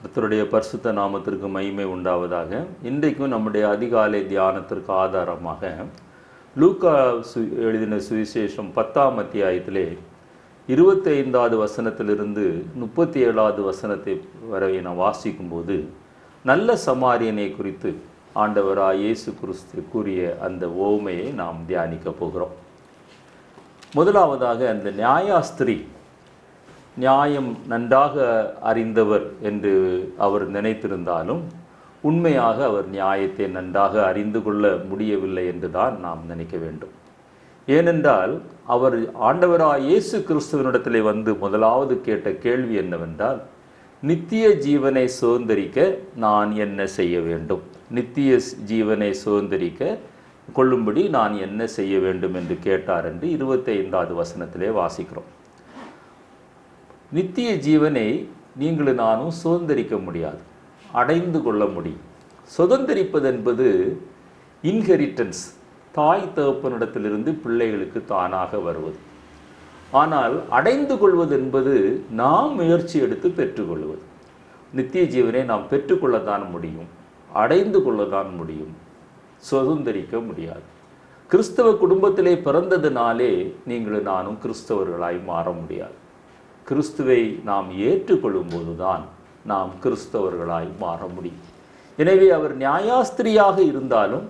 கர்த்தருடைய பரிசுத்த நாமத்திற்கு மகிமை உண்டாவதாக. இன்றைக்கும் நம்முடைய அதிகாலை தியானத்திற்கு ஆதாரமாக லூக்கா எழுதின சுவிசேஷம் 10ஆம் அத்தியாயத்திலே 25வது வசனத்திலிருந்து 37வது வசனத்தை வரை நாம் வாசிக்கும்போது நல்ல சமாரியனை குறித்து ஆண்டவராய் இயேசு கிறிஸ்து கூறிய அந்த ஓமையை நாம் தியானிக்க போகிறோம். முதலாவதாக, அந்த நியாயாஸ்திரி நியாயம் நன்றாக அறிந்தவர் என்று அவர் நினைத்திருந்தாலும் உண்மையாக அவர் நியாயத்தை நன்றாக அறிந்து கொள்ள முடியவில்லை என்று தான் நாம் நினைக்க வேண்டும். ஏனென்றால் அவர் ஆண்டவராய் இயேசு கிறிஸ்துவனிடத்திலே வந்து முதலாவது கேட்ட கேள்வி என்னவென்றால், நித்திய ஜீவனை சுதந்தரிக்க நான் என்ன செய்ய வேண்டும், நித்திய ஜீவனை சுதந்தரிக்க கொள்ளும்படி நான் என்ன செய்ய வேண்டும் என்று கேட்டார் என்று 25வது வசனத்திலே வாசிக்கிறோம். நித்திய ஜீவனை நீங்களும் நானும் சுதந்தரிக்க முடியாது, அடைந்து கொள்ள முடியும். சுதந்தரிப்பது என்பது இன்ஹெரிட்டன்ஸ், தாய் தகப்பனிடத்திலிருந்து பிள்ளைகளுக்கு தானாக வருவது. ஆனால் அடைந்து கொள்வது என்பது நாம் முயற்சி எடுத்து பெற்றுக்கொள்வது. நித்திய ஜீவனை நாம் பெற்றுக்கொள்ளத்தான் முடியும், அடைந்து கொள்ளத்தான் முடியும், சுதந்தரிக்க முடியாது. கிறிஸ்தவ குடும்பத்திலே பிறந்ததினாலே நீங்களும் நானும் கிறிஸ்தவர்களாய் மாற முடியாது. கிறிஸ்துவை நாம் ஏற்றுக்கொள்ளும் போதுதான் நாம் கிறிஸ்தவர்களாய் மாற முடியும். எனவே அவர் நியாயாஸ்திரியாக இருந்தாலும்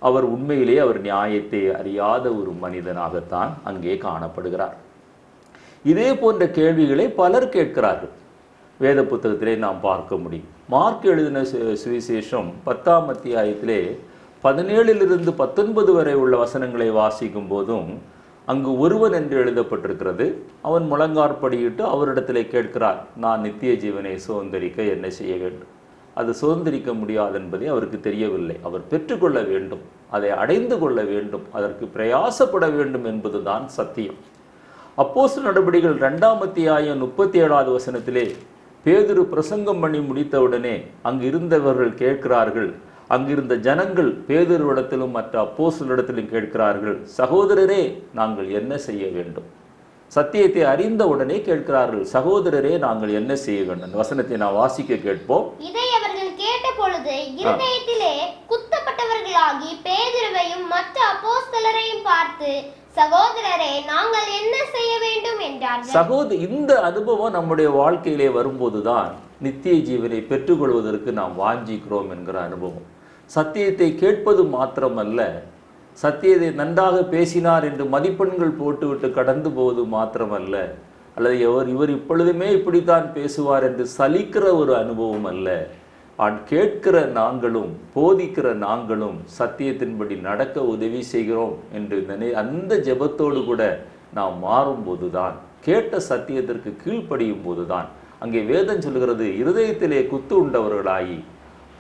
அவர் உண்மையிலே அவர் நியாயத்தை அறியாத ஒரு மனிதனாகத்தான் அங்கே காணப்படுகிறார். இதே போன்ற கேள்விகளை பலர் கேட்கிறார்கள். வேத புத்தகத்திலே நாம் பார்க்க முடியும். மார்க் எழுதின சுவிசேஷம் 10ஆம் அத்தியாயத்திலே 17லிருந்து 19 வரை உள்ள வசனங்களை வாசிக்கும் போதும் அங்கு ஒருவன் என்று எழுதப்பட்டிருக்கிறது. அவன் முழங்காற்படியிட்டு அவரிடத்திலே கேட்கிறார், நான் நித்திய ஜீவனை சுதந்தரிக்க என்ன செய்ய வேண்டும். அது சுதந்தரிக்க முடியாது என்பதை அவருக்கு தெரியவில்லை. அவர் பெற்றுக்கொள்ள வேண்டும், அதை அடைந்து கொள்ள வேண்டும், அதற்கு பிரயாசப்பட வேண்டும் என்பதுதான் சத்தியம். அப்போஸ்தலர் நடபடிகள் 2ஆம் அத்தியாயம் 37வது வசனத்திலே பேதுரு பிரசங்கம் பண்ணி முடித்தவுடனே அங்கு இருந்தவர்கள் கேட்கிறார்கள், அங்கிருந்த ஜனங்கள் பேதுருவிடத்திலும் மற்ற அப்போஸ்தலரிடத்திலும் கேட்கிறார்கள், சகோதரரே நாங்கள் என்ன செய்ய வேண்டும். சத்தியத்தை அறிந்த உடனே கேட்கிறார்கள், சகோதரரே நாங்கள் என்ன செய்ய வேண்டும். அந்த வசனத்தை நான் வாசிக்க கேட்போம். இதை அவர்கள் கேட்ட பொழுது இருதயத்திலே குத்தப்பட்டவர்களாகி பேதுருவையும் மற்ற அப்போஸ்தலரையும் பார்த்து, சகோதரரே நாங்கள் என்ன செய்ய வேண்டும் என்றார்கள். இந்த அனுபவம் நம்முடைய வாழ்க்கையிலே வரும்போதுதான் நித்திய ஜீவனை பெற்றுக்கொள்வதற்கு நாம் வாஞ்சிக்கிறோம் என்கிற அனுபவம். சத்தியத்தை கேட்பது மாத்திரமல்ல, சத்தியத்தை நன்றாக பேசினார் என்று மதிப்பெண்கள் போட்டுவிட்டு கடந்து போவது மாத்திரமல்ல, அல்லது இவர் இப்பொழுதுமே இப்படித்தான் பேசுவார் என்று சலிக்கிற ஒரு அனுபவம் அல்ல. கேட்கிற நாங்களும் போதிக்கிற நாங்களும் சத்தியத்தின்படி நடக்க உதவி செய்கிறோம் என்று அந்த ஜெபத்தோடு கூட நாம் மாறும்போதுதான், கேட்ட சத்தியத்திற்கு கீழ்ப்படியும் போதுதான், அங்கே வேதம் சொல்கிறது, இருதயத்திலே குத்து உண்டவர்களாகி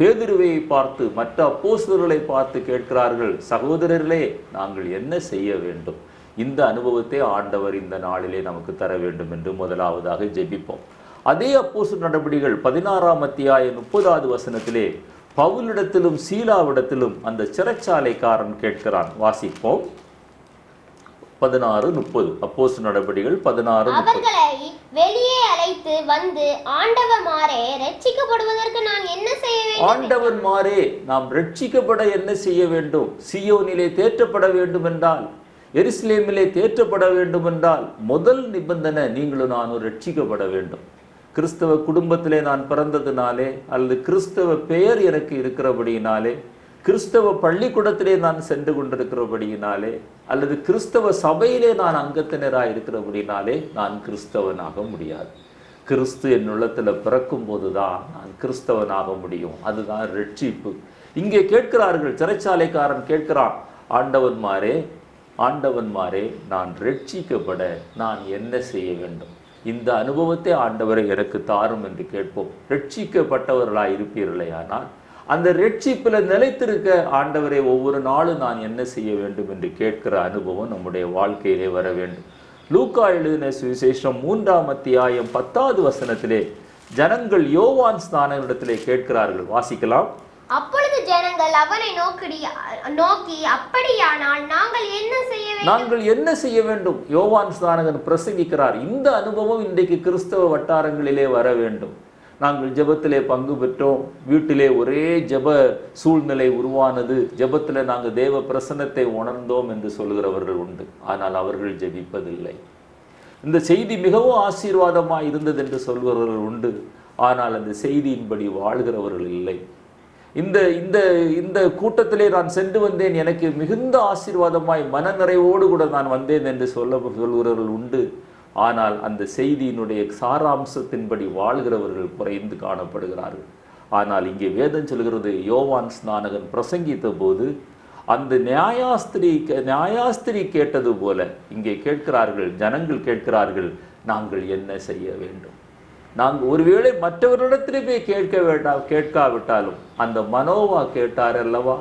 பேதுருவை பார்த்து மற்ற அப்போஸ்தலர்களை பார்த்து கேட்கிறார்கள், சகோதரர்களே நாங்கள் என்ன செய்ய வேண்டும். இந்த அனுபவத்தை ஆண்டவர் இந்த நாளிலே நமக்கு தர வேண்டும் என்று முதலாவதாக ஜெபிப்போம். அதே அப்போஸ்தலர் நடபடிகள் 16ஆம் அத்தியாயம் 30வது வசனத்திலே பவுலிடத்திலும் சீலாவிடத்திலும் அந்த சிறைச்சாலைக்காரன் கேட்கிறான். வாசிப்போம். 16:30 அப்போஸ்தலர் நடபடிகள் 16:30. அவர்களை வெளியே அழைத்து வந்து, ஆண்டவர்மாரே ரட்சிக்கப்படுவதற்கு நான் என்ன செய்ய வேண்டும். ஆண்டவர்மாரே நாம் ரட்சிக்கப்பட என்ன செய்ய வேண்டும். சீயோனிலே தேற்றப்பட வேண்டும் என்றால், எருசலேமிலே தேற்றப்பட வேண்டும் என்றால் முதல் நிபந்தனை நீங்களும் நானும் ரட்சிக்கப்பட வேண்டும். கிறிஸ்தவ குடும்பத்திலே நான் பிறந்ததினாலே, அல்லது கிறிஸ்தவ பெயர் எனக்கு இருக்கிறபடியினாலே, கிறிஸ்தவ பள்ளிக்கூடத்திலே நான் சென்று கொண்டிருக்கிறபடியினாலே, அல்லது கிறிஸ்தவ சபையிலே நான் அங்கத்தினராக இருக்கிறபடினாலே நான் கிறிஸ்தவனாக முடியாது. கிறிஸ்து என் உள்ளத்தில் பிறக்கும் போதுதான் நான் கிறிஸ்தவனாக முடியும். அதுதான் ரட்சிப்பு. இங்கே கேட்கிறார்கள், சிறைச்சாலைக்காரன் கேட்கிறான், ஆண்டவன்மாரே நான் ரட்சிக்கப்பட நான் என்ன செய்ய வேண்டும். இந்த அனுபவத்தை ஆண்டவரை எனக்கு தாரும் என்று கேட்போம். ரட்சிக்கப்பட்டவர்களாய் இருப்பீர்களே, ஆனால் அந்த ரட்சிப்பில் நிலைத்திருக்க ஆண்டவரை ஒவ்வொரு நாளும் நான் என்ன செய்ய வேண்டும் என்று கேட்கிற அனுபவம் நம்முடைய வாழ்க்கையிலே வர வேண்டும். லூக்கா எழுதின சுவிசேஷம் 3ஆம் அத்தியாயம் 10வது வசனத்திலே ஜனங்கள் யோவான் ஸ்நானனிடத்திலே கேட்கிறார்கள். வாசிக்கலாம். அப்பொழுது ஜனங்கள் அவனை நோக்கி, அப்படியானால் நாங்கள் என்ன செய்ய வேண்டும். யோவான் ஸ்நானகன் பிரசங்கிக்கிறார். இந்த அனுபவம் இன்றைக்கு கிறிஸ்தவ வட்டாரங்களிலே வர வேண்டும். நாங்கள் ஜெபத்திலே பங்கு பெற்றோம், வீட்டிலே ஒரே ஜெப சூழ்நிலை உருவானது, ஜெபத்தில் நாங்கள் தேவ பிரசன்னத்தை உணர்ந்தோம் என்று சொல்கிறவர்கள் உண்டு. ஆனால் அவர்கள் ஜெபிப்பதில்லை. இந்த செய்தி மிகவும் ஆசீர்வாதமாக இருந்தது என்று சொல்கிறவர்கள் உண்டு. ஆனால் அந்த செய்தியின்படி வாழ்கிறவர்கள் இல்லை. இந்த இந்த இந்த கூட்டத்திலே நான் சென்று வந்தேன், எனக்கு மிகுந்த ஆசீர்வாதமாய் மனநிறைவோடு கூட நான் வந்தேன் என்று சொல்கிறவர்கள் உண்டு. ஆனால் அந்த செய்தியினுடைய சாராம்சத்தின்படி வாழ்கிறவர்கள் குறைந்து காணப்படுகிறார்கள். ஆனால் இங்கே வேதம் சொல்கிறது, யோவான் ஸ்நானகன் பிரசங்கித்த போது அந்த நியாயாஸ்திரி கேட்டது போல இங்கே கேட்கிறார்கள், ஜனங்கள் கேட்கிறார்கள், நாங்கள் என்ன செய்ய வேண்டும்? நாங்கள் ஒருவேளை மற்றவர்களிடத்திலே போய் கேட்காவிட்டாலும் அந்த மனோவா கேட்டார் அல்லவா?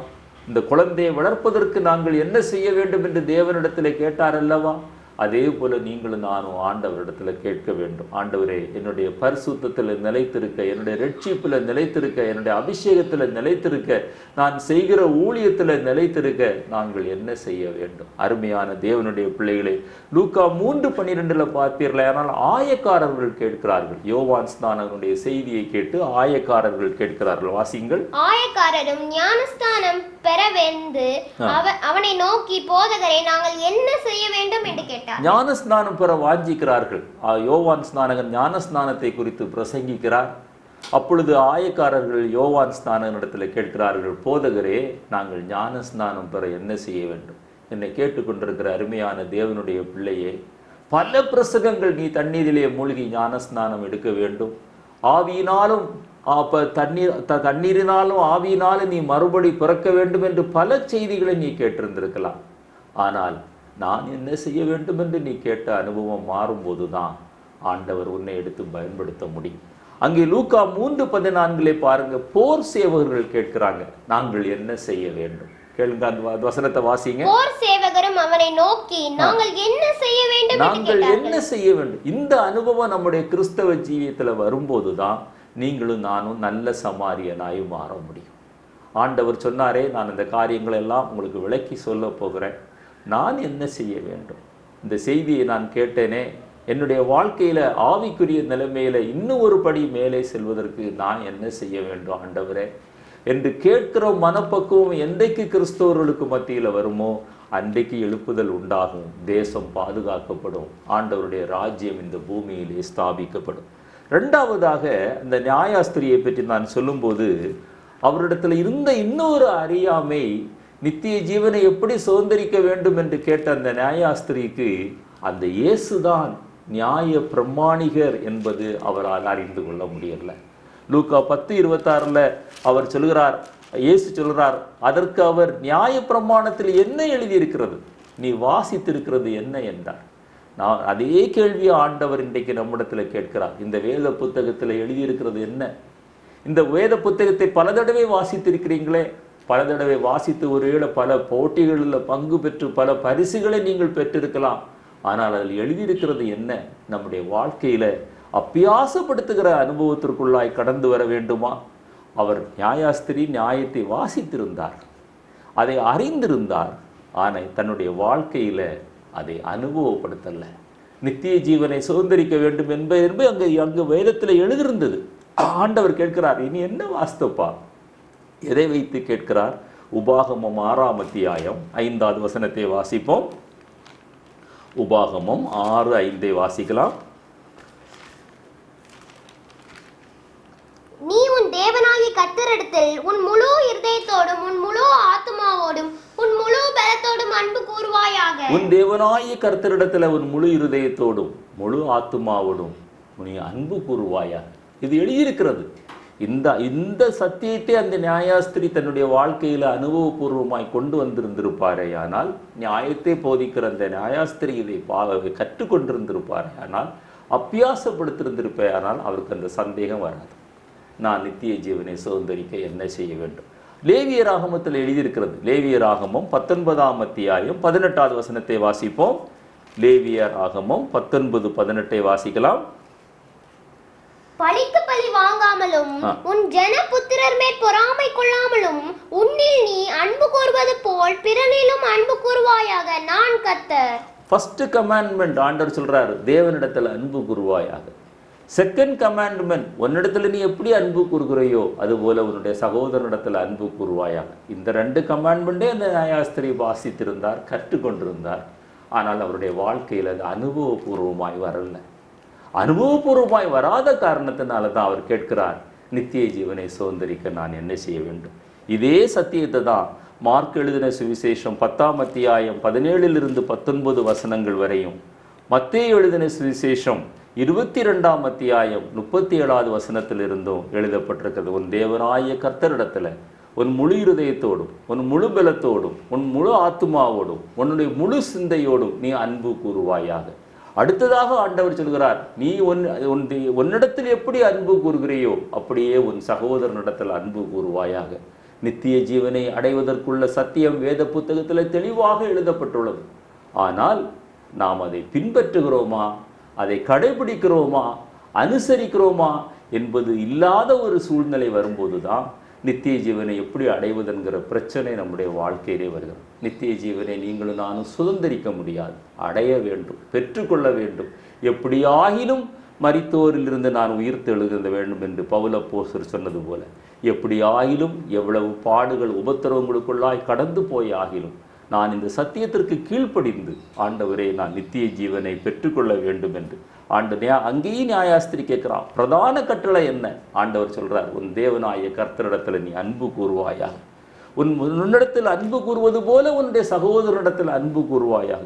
இந்த குழந்தையை வளர்ப்பதற்கு நாங்கள் என்ன செய்ய வேண்டும் என்று தேவனிடத்தில் கேட்டார் அல்லவா? அதே போல நீங்களும் நானும் ஆண்டவரிடத்தில் கேட்க வேண்டும். ஆண்டவரே, என்னுடைய பரிசுத்தத்தில் நிலைத்திருக்க, என்னுடைய ரட்சிப்பில் நிலைத்திருக்க, என்னுடைய அபிஷேகத்தில் நிலைத்திருக்க, நான் செய்கிற ஊழியத்தில் நிலைத்திருக்க நாங்கள் என்ன செய்ய வேண்டும்? அருமையான தேவனுடைய பிள்ளைகளை, லூக்கா 3:12 பார்த்தீர்களே, ஆனால் ஆயக்காரர்கள் கேட்கிறார்கள். யோவான் ஸ்நானகனுடைய செய்தியை கேட்டு ஆயக்காரர்கள் கேட்கிறார்கள். வாசிங்கள். ஆயக்காரரும் ஞானஸ்தானம் பெற வந்து அவனை நோக்கி, போதகரே, நாங்கள் என்ன செய்ய வேண்டும் என்று கேட்டார். ஞானஸ்நானம் பெற வாஞ்சிக்கிறார்கள். யோவான் ஸ்நானகன் ஞானஸ்நானத்தை குறித்து பிரசங்கிக்கிறார். அப்பொழுது ஆயக்காரர்கள் யோவான் ஸ்நானகனிடத்தில் கேட்கிறார்கள், போதகரே, நாங்கள் ஞானஸ்நானம் பெற என்ன செய்ய வேண்டும்? என்னை கேட்டுக்கொண்டிருக்கிற அருமையான தேவனுடைய பிள்ளையே, பல பிரசங்கங்கள் நீ தண்ணீரிலே மூழ்கி ஞானஸ்நானம் எடுக்க வேண்டும், ஆவியினாலும் தண்ணீரினாலும் ஆவியினாலும் நீ மறுபடி பிறக்க வேண்டும் என்று பல செய்திகளை நீ கேட்டிருந்திருக்கலாம். ஆனால் நான் என்ன செய்ய வேண்டும் என்று நீ கேட்ட அனுபவம் மாறும்போது தான் ஆண்டவர் உன்னை எடுத்து பயன்படுத்த முடியும். அங்கே லூக்கா 3:14 பாருங்க, போர் சேவகர்கள் கேட்கிறாங்க, நாங்கள் என்ன செய்ய வேண்டும்? கேளுங்க, அந்த வசனத்தை வாசிங்க. போர் சேவகரும் அவனை நோக்கி, நாங்கள் என்ன செய்ய வேண்டும்? நாங்கள் என்ன செய்ய வேண்டும்? இந்த அனுபவம் நம்முடைய கிறிஸ்தவ ஜீவியத்தில் வரும்போது தான் நீங்களும் நானும் நல்ல சமாரியனாய் மாற முடியும். ஆண்டவர் சொன்னாரே, நான் இந்த காரியங்கள் எல்லாம் உங்களுக்கு விளக்கி சொல்ல போகிறேன், நான் என்ன செய்ய வேண்டும்? இந்த செய்தியை நான் கேட்டேனே, என்னுடைய வாழ்க்கையில் ஆவிக்குரிய நிலைமையில் இன்னும் ஒரு படி மேலே செல்வதற்கு நான் என்ன செய்ய வேண்டும் ஆண்டவரே என்று கேட்கிற மனப்பக்குவம் என்றைக்கு கிறிஸ்தவர்களுக்கு மத்தியில் வருமோ அன்றைக்கு எழுப்புதல் உண்டாகும், தேசம் பாதுகாக்கப்படும், ஆண்டவருடைய ராஜ்யம் இந்த பூமியிலே ஸ்தாபிக்கப்படும். ரெண்டாவதாக, இந்த நியாயாஸ்திரியை பற்றி நான் சொல்லும்போது அவரிடத்தில் இருந்த இன்னொரு அறியாமை, நித்திய ஜீவனை எப்படி சுதந்திரிக்க வேண்டும் என்று கேட்ட அந்த நியாயாஸ்திரிக்கு அந்த இயேசுதான் நியாய பிரமாணிகர் என்பது அவரால் அறிந்து கொள்ள முடியல. லூக்கா 10:26 அவர் சொல்கிறார், இயேசு சொல்கிறார், அதற்கு அவர் நியாய பிரமாணத்தில் என்ன எழுதியிருக்கிறது, நீ வாசித்திருக்கிறது என்ன என்றார். நான் அதே கேள்வியை ஆண்டவர் இன்றைக்கு நம்மிடத்தில் கேட்கிறார். இந்த வேத புத்தகத்தில் எழுதியிருக்கிறது என்ன? இந்த வேத புத்தகத்தை பல தடவை வாசித்திருக்கிறீங்களே, பல தடவை வாசித்து ஒருவேளை பல போட்டிகளில் பங்கு பெற்று பல பரிசுகளை நீங்கள் பெற்றிருக்கலாம். ஆனால் அதில் எழுதியிருக்கிறது என்ன? நம்முடைய வாழ்க்கையில் அப்பியாசப்படுத்துகிற அனுபவத்திற்குள்ளாய் கடந்து வர வேண்டுமா? அவர் நியாயாஸ்திரி நியாயத்தை வாசித்திருந்தார், அதை அறிந்திருந்தார், ஆனால் தன்னுடைய வாழ்க்கையில் அதை அனுபவப்படுத்தலை. நித்திய ஜீவனை சுதந்திரிக்க வேண்டும் என்பது அங்கு வேதத்தில் எழுதியிருந்தது. ஆண்டவர் கேட்கிறார், இனி என்ன வாஸ்தப்பா? எதை வைத்து கேட்கிறார்? உபாகமம் 6ஆம் அத்தியாயம் 5வது வசனத்தை வாசிப்போம். உபாகமம் 6:5 வாசிக்கலாம். நீ உன் தேவனாகிய கர்த்தரிடத்தில் உன் முழு இருதயத்தோடும் உன் முழு ஆத்துமாவோடும் உன் முழு பலத்தோடும் அன்பு கூறுவாயாக. உன் தேவனாகிய கர்த்தரிடத்தில் உன் முழு இருதயத்தோடும் முழு ஆத்துமாவோடும் நீ அன்பு கூறுவாயாக. இது எழுதியிருக்கிறது. இந்த சத்தியத்தை அந்த நியாயாஸ்திரி தன்னுடைய வாழ்க்கையில் அனுபவபூர்வமாய் கொண்டு வந்திருந்திருப்பாரே ஆனால், நியாயத்தை போதிக்கிற அந்த நியாயாஸ்திரி இதை கற்றுக்கொண்டிருந்திருப்பாரே ஆனால், அப்பியாசப்படுத்திருந்திருப்பே ஆனால், அவருக்கு அந்த சந்தேகம் வராது. நான் நித்திய ஜீவனை சுதந்திரிக்க என்ன செய்ய வேண்டும்? லேவியராகமத்தில் எழுதியிருக்கிறது. லேவியராகமம் 19ஆம் அத்தியாயம் 18வது வசனத்தை வாசிப்போம். லேவியராகமம் 19:18 வாசிக்கலாம். பழிக்கு பழி வாங்காமலும் உன் ஜன புத்திரர் மேல் பொறாமை கொள்ளாமலும் உன்னில் நீ அன்பு கூறுவது போல் பிறனிலும் அன்பு கூறுவாயாக, நான் கர்த்தர். ஃபர்ஸ்ட் கமாண்ட்மெண்ட் ஆண்டவர் சொல்றாரு, தேவனிடத்தில் அன்பு கூறுவாயாக. செகண்ட் கமாண்ட்மெண்ட், உன்னிடத்துல நீ எப்படி அன்பு கூறுகிறையோ அதுபோல உன்னுடைய சகோதரனிடத்தில் அன்பு கூறுவாயாக. இந்த 2 கமாண்ட்மெண்ட்டே அந்த நியாயாஸ்திரி வாசித்திருந்தார், கற்றுக்கொண்டிருந்தார். ஆனால் அவருடைய வாழ்க்கையில் அது அனுபவபூர்வமாய் வரல. அனுபவபூர்வமாய் வராத காரணத்தினால தான் அவர் கேட்கிறார், நித்திய ஜீவனை சுதந்தரிக்க நான் என்ன செய்ய வேண்டும்? இதே சத்தியத்தை தான் மார்க் எழுதின சுவிசேஷம் 10ஆம் அத்தியாயம் 17 to 19 வசனங்கள் வரையும், மத்தேயு எழுதின சுவிசேஷம் 22ஆம் அத்தியாயம் 37வது வசனத்திலிருந்தும் எழுதப்பட்டிருக்கிறது. உன் தேவனாய கர்த்தரிடத்துல உன் முழு இருதயத்தோடும், உன் முழு பலத்தோடும், உன் முழு ஆத்துமாவோடும், உன்னுடைய முழு சிந்தையோடும் நீ அன்பு கூறுவாயாக. அடுத்ததாக ஆண்டவர் சொல்கிறார், நீ உன்னிடத்தில் எப்படி அன்பு கூறுகிறையோ அப்படியே உன் சகோதரனிடத்தில் அன்பு கூறுவாயாக. நித்திய ஜீவனை அடைவதற்குள்ள சத்தியம் வேத புத்தகத்தில் தெளிவாக எழுதப்பட்டுள்ளது. ஆனால் நாம் அதை பின்பற்றுகிறோமா, அதை கடைபிடிக்கிறோமா, அனுசரிக்கிறோமா என்பது இல்லாத ஒரு சூழ்நிலை வரும்போது தான் நித்திய ஜீவனை எப்படி அடைவதென்கிற பிரச்சனை நம்முடைய வாழ்க்கையிலே வருகிறது. நித்திய ஜீவனை நீங்களும் நானும் சுதந்திரிக்க முடியாது, அடைய வேண்டும், பெற்றுக்கொள்ள வேண்டும். எப்படியாகிலும் மரித்தோரிலிருந்து நான் உயிர்த்தெழுத வேண்டும் என்று பவுல் அப்போஸ்தலர் சொன்னது போல, எப்படியாகிலும் எவ்வளவு பாடுகள் உபத்திரவங்களுக்குள்ளாய் கடந்து போய் ஆகிலும் நான் இந்த சத்தியத்திற்கு கீழ்ப்படிந்து, ஆண்டவரே நான் நித்திய ஜீவனை பெற்றுக்கொள்ள வேண்டும் என்று அங்கேயும் நியாயாஸ்திரி கேட்கிறான். பிரதான கட்டளை என்ன? ஆண்டவர் சொல்றார், உன் தேவனாய கர்த்தரிடத்தில் நீ அன்பு கூறுவாயாக. உன்னிடத்தில் அன்பு கூறுவது போல உன்னுடைய சகோதரனிடத்தில் அன்பு கூறுவாயாக.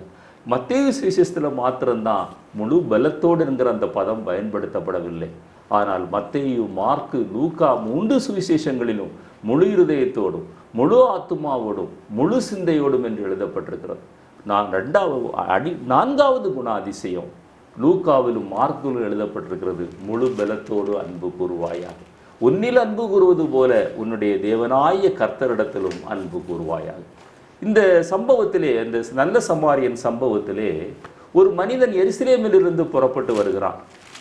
மத்தேயு சுவிசேஷத்தில் மாத்திரம்தான் முழு பலத்தோடு என்கிற அந்த பதம் பயன்படுத்தப்படவில்லை. ஆனால் மத்தேயு, மார்க்கு, லூக்கா 3 சுவிசேஷங்களிலும் முழு இருதயத்தோடும், முழு ஆத்துமாவோடும், முழு சிந்தையோடும் என்று எழுதப்பட்டிருக்கிறது. 4வது குணாதிசயம் லூக்காவிலும் மார்க்கிலும் எழுதப்பட்டிருக்கிறது, முழு பலத்தோடு அன்பு கூறுவாயாக. உன்னில் அன்பு கூறுவது போல உன்னுடைய தேவனாய கர்த்தரிடத்திலும் அன்பு கூறுவாயாக. இந்த சம்பவத்திலே, இந்த நல்ல சமாரியன் சம்பவத்திலே, ஒரு மனிதன் எருசலேமிலிருந்து புறப்பட்டு வருகிறான்.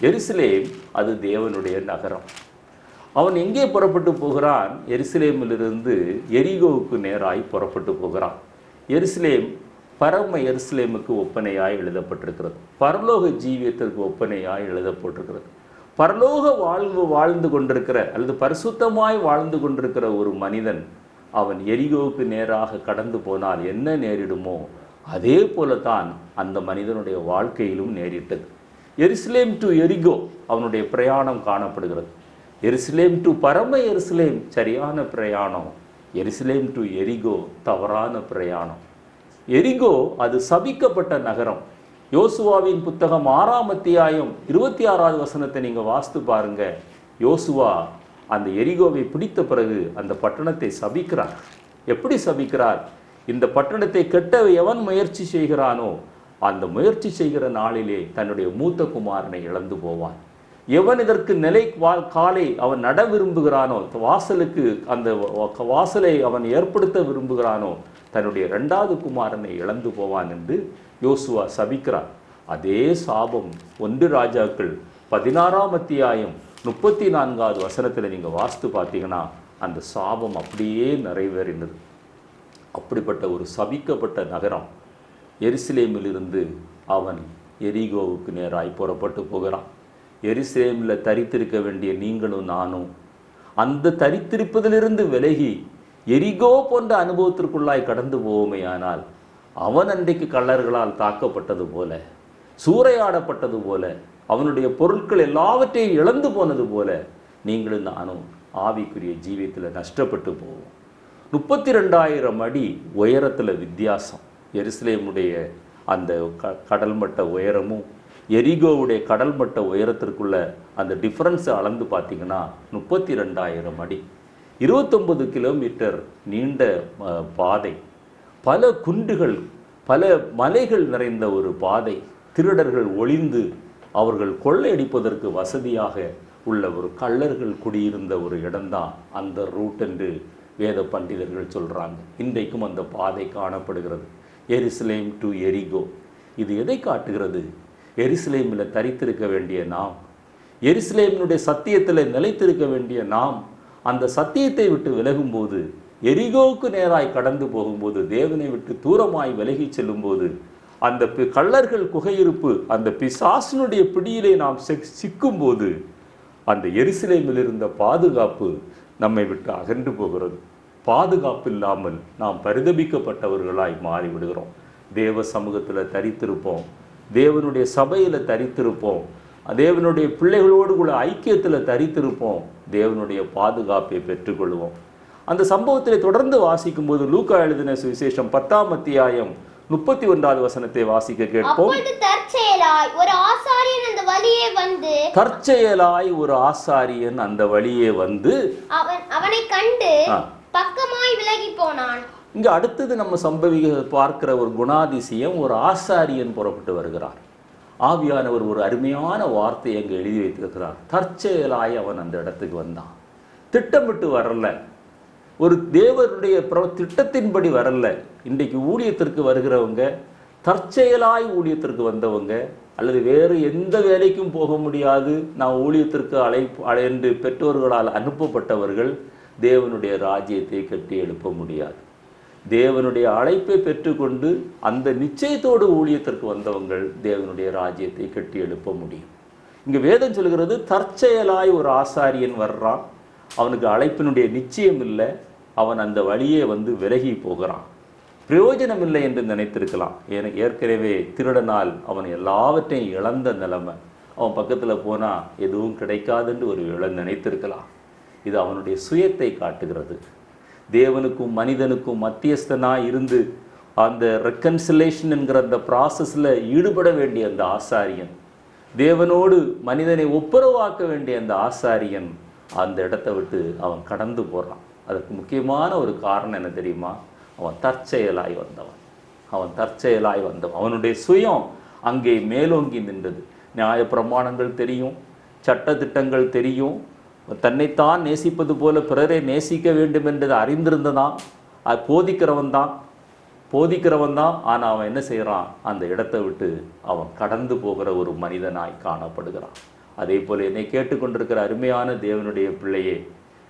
எருசலேம் அது தேவனுடைய நகரம். அவன் எங்கே புறப்பட்டு போகிறான்? எருசலேமிலிருந்து எரிகோவுக்கு நேராய் புறப்பட்டு போகிறான். எருசலேம் பரம எருசலேமுக்கு ஒப்பனையாய் எழுதப்பட்டிருக்கிறது. பரலோக ஜீவியத்திற்கு ஒப்பனையாய் எழுதப்பட்டிருக்கிறது. பரலோக வாழ்வு வாழ்ந்து கொண்டிருக்கிற அல்லது பரிசுத்தமாய் வாழ்ந்து கொண்டிருக்கிற ஒரு மனிதன் அவன் எரிகோவுக்கு நேராக கடந்து போனால் என்ன நேரிடுமோ அதே போலத்தான் அந்த மனிதனுடைய வாழ்க்கையிலும் நேரிட்டது. எருசலேம் டு எரிகோ அவனுடைய பிரயாணம் காணப்படுகிறது. எருசலேம் டு பரம எருசலேம் சரியான பிரயாணம், எருசலேம் டு எரிகோ தவறான பிரயாணம். எரிகோ அது சபிக்கப்பட்ட நகரம். யோசுவாவின் புத்தகம் 6ஆம் அத்தியாயம் 26வது வசனத்தை நீங்க வாசித்து பாருங்க. யோசுவா அந்த எரிகோவை பிடித்த பிறகு அந்த பட்டணத்தை சபிக்கிறார். எப்படி சபிக்கிறார்? இந்த பட்டணத்தை கெட்ட எவன் முயற்சி செய்கிறானோ அந்த முயற்சி செய்கிற நாளிலே தன்னுடைய மூத்த குமாரனை இழந்து போவான். எவன் இதற்கு காலை அவன் நட விரும்புகிறானோ, வாசலுக்கு அந்த வாசலை அவன் ஏற்படுத்த விரும்புகிறானோ தன்னுடைய 2வது குமாரனை இழந்து போவான் என்று யோசுவா சபிக்கிறார். அதே சாபம் 1 ராஜாக்கள் 16ஆம் அத்தியாயம் 34வது வசனத்தில் நீங்கள் வாசித்து பார்த்தீங்கன்னா அந்த சாபம் அப்படியே நிறைவேறினது. அப்படிப்பட்ட ஒரு சபிக்கப்பட்ட நகரம் எருசலேமிலிருந்து அவன் எரிகோவுக்கு நேராய் புறப்பட்டு போகிறான். எருசலேமில் தரித்திருக்க வேண்டிய நீங்களும் நானும் அந்த தரித்திருப்பதிலிருந்து விலகி எரிகோ போன்ற அனுபவத்திற்குள்ளாய் கடந்து போவோமே ஆனால் அவன் அன்றைக்கு கள்ளர்களால் தாக்கப்பட்டது போல, சூறையாடப்பட்டது போல, அவனுடைய பொருட்கள் எல்லாவற்றையும் இழந்து போனது போல நீங்களும் நானும் ஆவிக்குரிய ஜீவியத்தில் நஷ்டப்பட்டு போவோம். 32,000 அடி உயரத்தில் வித்தியாசம். எருசலேமுடைய அந்த கடல் மட்ட உயரமும் எரிகோவுடைய கடல் மட்ட உயரத்திற்குள்ள அந்த டிஃப்ரென்ஸை அளந்து பார்த்தீங்கன்னா 32,000 அடி, 29 கிலோமீட்டர் நீண்ட பாதை, பல குன்றுகள், பல மலைகள் நிறைந்த ஒரு பாதை. திருடர்கள் ஒளிந்து அவர்கள் கொள்ளையடிப்பதற்கு வசதியாக உள்ள ஒரு கள்ளர்கள் குடியிருந்த ஒரு இடம்தான் அந்த ரூட் என்று வேத பண்டிதர்கள் சொல்கிறாங்க. இன்றைக்கும் அந்த பாதை காணப்படுகிறது. எருசலேம் டு எரிகோ. இது எதை காட்டுகிறது? எருசலேமில் தரித்திருக்க வேண்டிய நாம், எருசலேமினுடைய சத்தியத்தில் நிலைத்திருக்க வேண்டிய நாம் அந்த சத்தியத்தை விட்டு விலகும்போது, எரிகோவுக்கு நேராய் கடந்து போகும்போது, தேவனை விட்டு தூரமாய் விலகி செல்லும்போது அந்த கள்ளர்கள் குகையிருப்பு, அந்த பிசாசினுடைய பிடியிலே நாம் சிக்கும்போது அந்த எருசலேமில் இருந்த பாதுகாப்பு நம்மை விட்டு அகன்று போகிறது. பாதுகாப்பு இல்லாமல் நாம் பரிதபிக்கப்பட்டவர்களாய் மாறிவிடுகிறோம். தேவ சமூகத்தில் தரித்திருப்போம், தேவனுடைய சபையில் தரித்திருப்போம், தேவனுடைய பிள்ளைகளோடு கூட ஐக்கியத்தில் தரித்திருப்போம், தேவனுடைய பாதுகாப்பை பெற்றுக்கொள்வோம். அந்த சம்பவத்தில் தொடர்ந்து வாசிக்கும் போது லூக்கா எழுதின சுவிசேஷம் 10ஆம் அத்தியாயம் 31வது வசனத்தை வாசிக்க கேட்போம். தற்செயலாய் ஒரு ஆசாரியன் அந்த வழியே வந்து அவனை கண்டு பக்கமாய் விலகி போனான். இங்க அடுத்தது நம்ம பார்க்கிற ஒரு குணாதிசயம், ஒரு ஆசாரியன் புறப்பட்டு வருகிறார். ஆவியானவர் ஒரு அருமையான வார்த்தை அங்கு எழுதி வைத்திருக்கிறார். தற்செயலாய் அவன் அந்த இடத்துக்கு வந்தான். திட்டமிட்டு வரல, ஒரு தேவனுடைய திட்டத்தின்படி வரல. இன்றைக்கு ஊழியத்திற்கு வருகிறவங்க தற்செயலாய் ஊழியத்திற்கு வந்தவங்க, அல்லது வேறு எந்த வேலைக்கும் போக முடியாது, நான் ஊழியத்திற்கு என்று பெற்றோர்களால் அனுப்பப்பட்டவர்கள் தேவனுடைய ராஜ்யத்தை கட்டி எழுப்ப முடியாது. தேவனுடைய அழைப்பை பெற்றுக்கொண்டு அந்த நிச்சயத்தோடு ஊழியத்திற்கு வந்தவங்கள் தேவனுடைய ராஜ்யத்தை கட்டி எழுப்ப முடியும். இங்கு வேதம் சொல்கிறது, தற்செயலாய் ஒரு ஆசாரியன் வர்றான், அவனுக்கு அழைப்பினுடைய நிச்சயம் இல்லை, அவன் அந்த வழியே வந்து விலகி போகிறான். பிரயோஜனம் இல்லை என்று நினைத்திருக்கலாம். எனக்கு ஏற்கனவே திருடனால் அவன் எல்லாவற்றையும் இழந்த நிலைமை, அவன் பக்கத்தில் போனால் எதுவும் கிடைக்காதுன்னு ஒரு நினைத்திருக்கலாம். இது அவனுடைய சுயத்தை காட்டுகிறது. தேவனுக்கும் மனிதனுக்கும் மத்தியஸ்தனாக இருந்து அந்த ரெக்கன்சிலேஷன் என்கிற அந்த ப்ராசஸில் ஈடுபட வேண்டிய அந்த ஆசாரியன், தேவனோடு மனிதனை ஒப்புரவாக்க வேண்டிய அந்த ஆசாரியன் அந்த இடத்தை விட்டு அவன் கடந்து போகிறான். அதற்கு முக்கியமான ஒரு காரணம் என்ன தெரியுமா? அவன் தற்செயலாய் வந்தவன். அவனுடைய சுயம் அங்கே மேலோங்கி நின்றது. நியாய பிரமாணங்கள் தெரியும், சட்டத்திட்டங்கள் தெரியும், தன்னைத்தான் நேசிப்பது போல பிறரை நேசிக்க வேண்டும் என்றது அறிந்திருந்ததான், அது போதிக்கிறவன் தான். ஆனால் அவன் என்ன செய்கிறான்? அந்த இடத்தை விட்டு அவன் கடந்து போகிற ஒரு மனிதனாய் காணப்படுகிறான். அதே போல் என்னை கேட்டுக்கொண்டிருக்கிற அருமையான தேவனுடைய பிள்ளையே,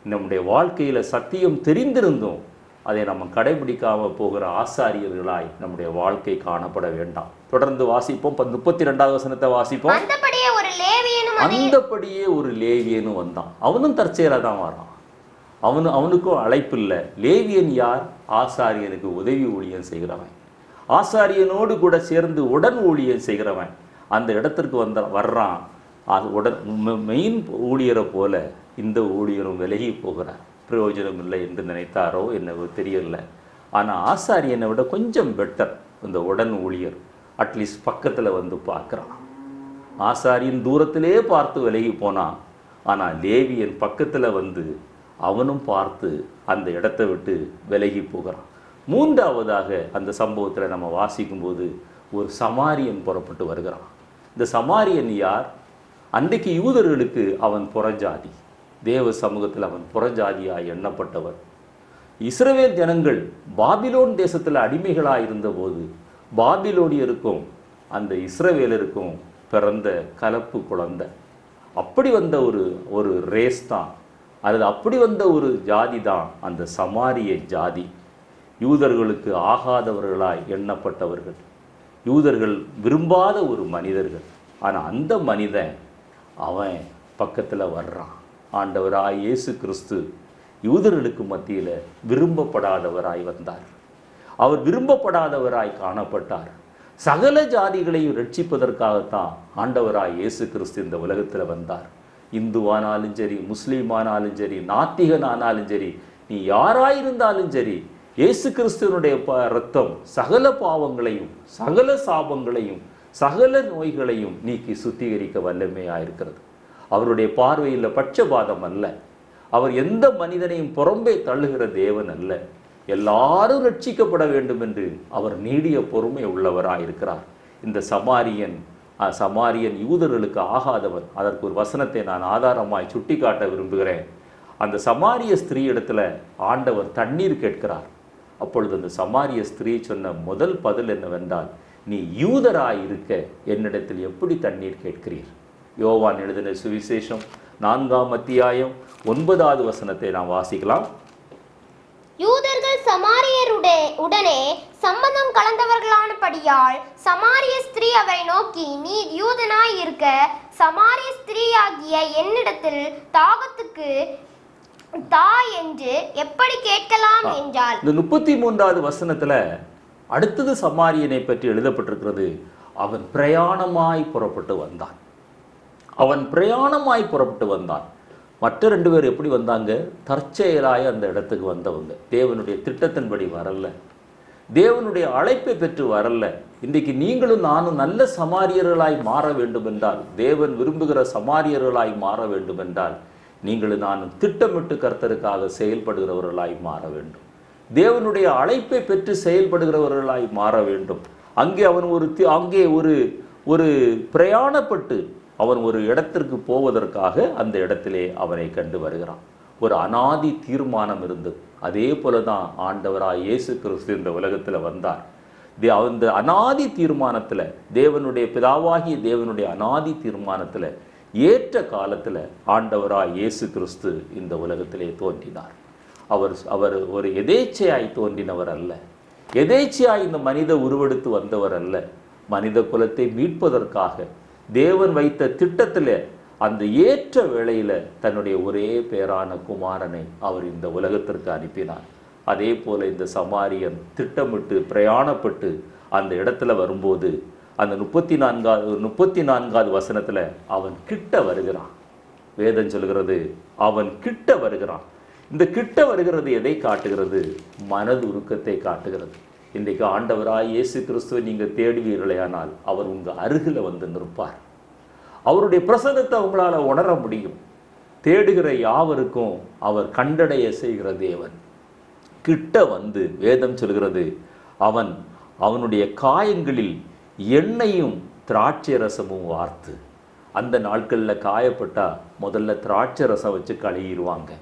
நம்முடைய வாழ்க்கையில் சத்தியம் தெரிந்திருந்தும் அதை நம்ம கடைபிடிக்காமல் போகிற ஆசாரியர்களாய் நம்முடைய வாழ்க்கை காணப்பட வேண்டாம். தொடர்ந்து வாசிப்போம். 32வது வசனத்தை வாசிப்போம். அந்தபடியே ஒரு லேவியனும் வந்தான். அவனும் தற்செயலாக தான் வரான். அவனுக்கும் அழைப்பு இல்லை. லேவியன் யார்? ஆசாரியனுக்கு உதவி ஊழியம் செய்கிறவன், ஆசாரியனோடு கூட சேர்ந்து உடன் ஊழியம் செய்கிறவன். அந்த இடத்திற்கு வர்றான். அது மெயின் ஊழியரை போல இந்த ஊழியரும் விலகி போகிறார். பிரயோஜனம் இல்லை என்று நினைத்தாரோ என்னவோ தெரியல. ஆனால் ஆசாரியனை விட கொஞ்சம் பெட்டர் இந்த உடன் ஊழியர். அட்லீஸ்ட் பக்கத்தில் வந்து பார்க்குறான். ஆசாரியன் தூரத்திலே பார்த்து விலகி போனான். ஆனால் லேவியன் பக்கத்தில் வந்து அவனும் பார்த்து அந்த இடத்தை விட்டு விலகி போகிறான். மூன்றாவதாக அந்த சம்பவத்தில் நம்ம வாசிக்கும்போது ஒரு சமாரியன் புறப்பட்டு வருகிறான். இந்த சமாரியன் யார்? அன்றைக்கு யூதர்களுக்கு அவன் புறஜாதி. தேவ சமூகத்தில் அவன் புறஜாதியாய் எண்ணப்பட்டவர். இஸ்ரவேல் ஜனங்கள் பாபிலோன் தேசத்தில் அடிமைகளாக இருந்தபோது பாபிலோனியருக்கும் அந்த இஸ்ரவேலருக்கும் பிறந்த கலப்பு குழந்தை. அப்படி வந்த ஒரு ரேஸ் தான், அல்லது அப்படி வந்த ஒரு ஜாதி தான் அந்த சமாரிய ஜாதி. யூதர்களுக்கு ஆகாதவர்களாய் எண்ணப்பட்டவர்கள், யூதர்கள் விரும்பாத ஒரு மனிதர்கள். ஆனால் அந்த மனிதன் அவன் பக்கத்தில் வர்றான். ஆண்டவராய் இயேசு கிறிஸ்து யூதர்களுக்கு மத்தியில் விரும்பப்படாதவராய் வந்தார். அவர் விரும்பப்படாதவராய் காணப்பட்டார். சகல ஜாதிகளையும் ரட்சிப்பதற்காகத்தான் ஆண்டவராய் இயேசு கிறிஸ்து இந்த உலகத்தில் வந்தார். இந்துவானாலும் சரி, முஸ்லீமானாலும் சரி, நாத்திகனானாலும் சரி, நீ யாராயிருந்தாலும் சரி, இயேசு கிறிஸ்துவனுடைய இரத்தம் சகல பாவங்களையும் சகல சாபங்களையும் சகல நோய்களையும் நீக்கி சுத்திகரிக்க வல்லமையாயிருக்கிறது. அவருடைய பார்வையில் பட்சபாதம் அல்ல. அவர் எந்த மனிதனையும் புறம்பே தள்ளுகிற தேவன் அல்ல. எல்லாரும் ரட்சிக்கப்பட வேண்டும் என்று அவர் நீடிய பொறுமை உள்ளவராயிருக்கிறார். இந்த சமாரியன் யூதர்களுக்கு ஆகாதவர். அதற்கு ஒரு வசனத்தை நான் ஆதாரமாய் சுட்டி காட்ட விரும்புகிறேன். அந்த சமாரிய ஸ்திரீ இடத்துல ஆண்டவர் தண்ணீர் கேட்கிறார். அப்பொழுது அந்த சமாரிய ஸ்திரீ சொன்ன முதல் பதில் என்னவென்றால், நீ யூதராய் இருக்க என்னிடத்தில் எப்படி தண்ணீர் கேட்கிறீர்? யோவான் எழுதின சுவிசேஷம் 4ஆம் அத்தியாயம் 9வது வசனத்தை நாம் வாசிக்கலாம். யூதர்கள் உடனே சம்பந்தம் கலந்தவர்களானபடியால் சமாரிய ஸ்திரீ அவரை நோக்கி, நீ யூதனாய் இருக்க சமாரிய ஸ்திரீயாகிய என்னிடத்தில் தாகத்துக்கு தா என்று எப்படி கேட்கலாம் என்றாள். இந்த 33வது வசனத்துல அடுத்தது சமாரியனை பற்றி எழுதப்பட்டிருக்கிறது. அவன் பிரயாணமாய் புறப்பட்டு வந்தான். அவன் பிரயாணமாய் புறப்பட்டு வந்தான். மற்ற 2 பேர் எப்படி வந்தாங்க? தற்செயலாய் அந்த இடத்துக்கு வந்தவங்க. தேவனுடைய திட்டத்தின்படி வரல, தேவனுடைய அழைப்பை பெற்று வரல. இன்றைக்கு நீங்களும் நானும் நல்ல சமாரியர்களாய் மாற வேண்டும் என்றால், தேவன் விரும்புகிற சமாரியர்களாய் மாற வேண்டும் என்றால், நீங்களும் நானும் திட்டமிட்டு கர்த்தருக்காக செயல்படுகிறவர்களாய் மாற வேண்டும். தேவனுடைய அழைப்பை பெற்று செயல்படுகிறவர்களாய் மாற வேண்டும். அங்கே அவன் அங்கே ஒரு பிரயாணப்பட்டு அவன் ஒரு இடத்திற்கு போவதற்காக அந்த இடத்திலே அவனை கண்டு வருகிறான். ஒரு அனாதி தீர்மானம் இருந்தது. அதே போலதான் ஆண்டவராய் இயேசு கிறிஸ்து இந்த உலகத்தில் வந்தார். அந்த அனாதி தீர்மானத்தில், தேவனுடைய பிதாவாகிய தேவனுடைய அனாதி தீர்மானத்தில் ஏற்ற காலத்தில் ஆண்டவராய் இயேசு கிறிஸ்து இந்த உலகத்திலே தோன்றினார். அவர் ஒரு எதேச்சையாய் தோன்றினவர் அல்ல, எதேச்சையாய் இந்த மனித உருவெடுத்து வந்தவர் அல்ல. மனித குலத்தை மீட்பதற்காக தேவன் வைத்த திட்டத்தில் அந்த ஏற்ற வேளையில தன்னுடைய ஒரே பேரான குமாரனை அவர் இந்த உலகத்திற்கு அனுப்பினார். அதே போல இந்த சமாரியன் திட்டமிட்டு பிரயாணப்பட்டு அந்த இடத்துல வரும்போது அந்த 34வது வசனத்துல அவன் கிட்ட வருகிறான். வேதம் சொல்கிறது அவன் கிட்ட வருகிறான். இந்த கிட்ட வருகிறது எதை காட்டுகிறது? மனது உருக்கத்தை காட்டுகிறது. இன்றைக்கு ஆண்டவராய் இயேசு கிறிஸ்துவை நீங்க தேடுவீர்களேயானால் அவர் உங்க அருகில வந்து நிற்பார். அவருடைய பிரசன்னத்தை உங்களால உணர முடியும். தேடுகிற யாவருக்கும் அவர் கண்டடைய செய்கிற தேவன். கிட்ட வந்து வேதம் சொல்கிறது அவனுடைய காயங்களில் எண்ணெயும் திராட்சை ரசமும் வார்த்து. அந்த நாட்களில் காயப்பட்டா முதல்ல திராட்சை ரசம் வச்சு கழுகிடுவாங்க.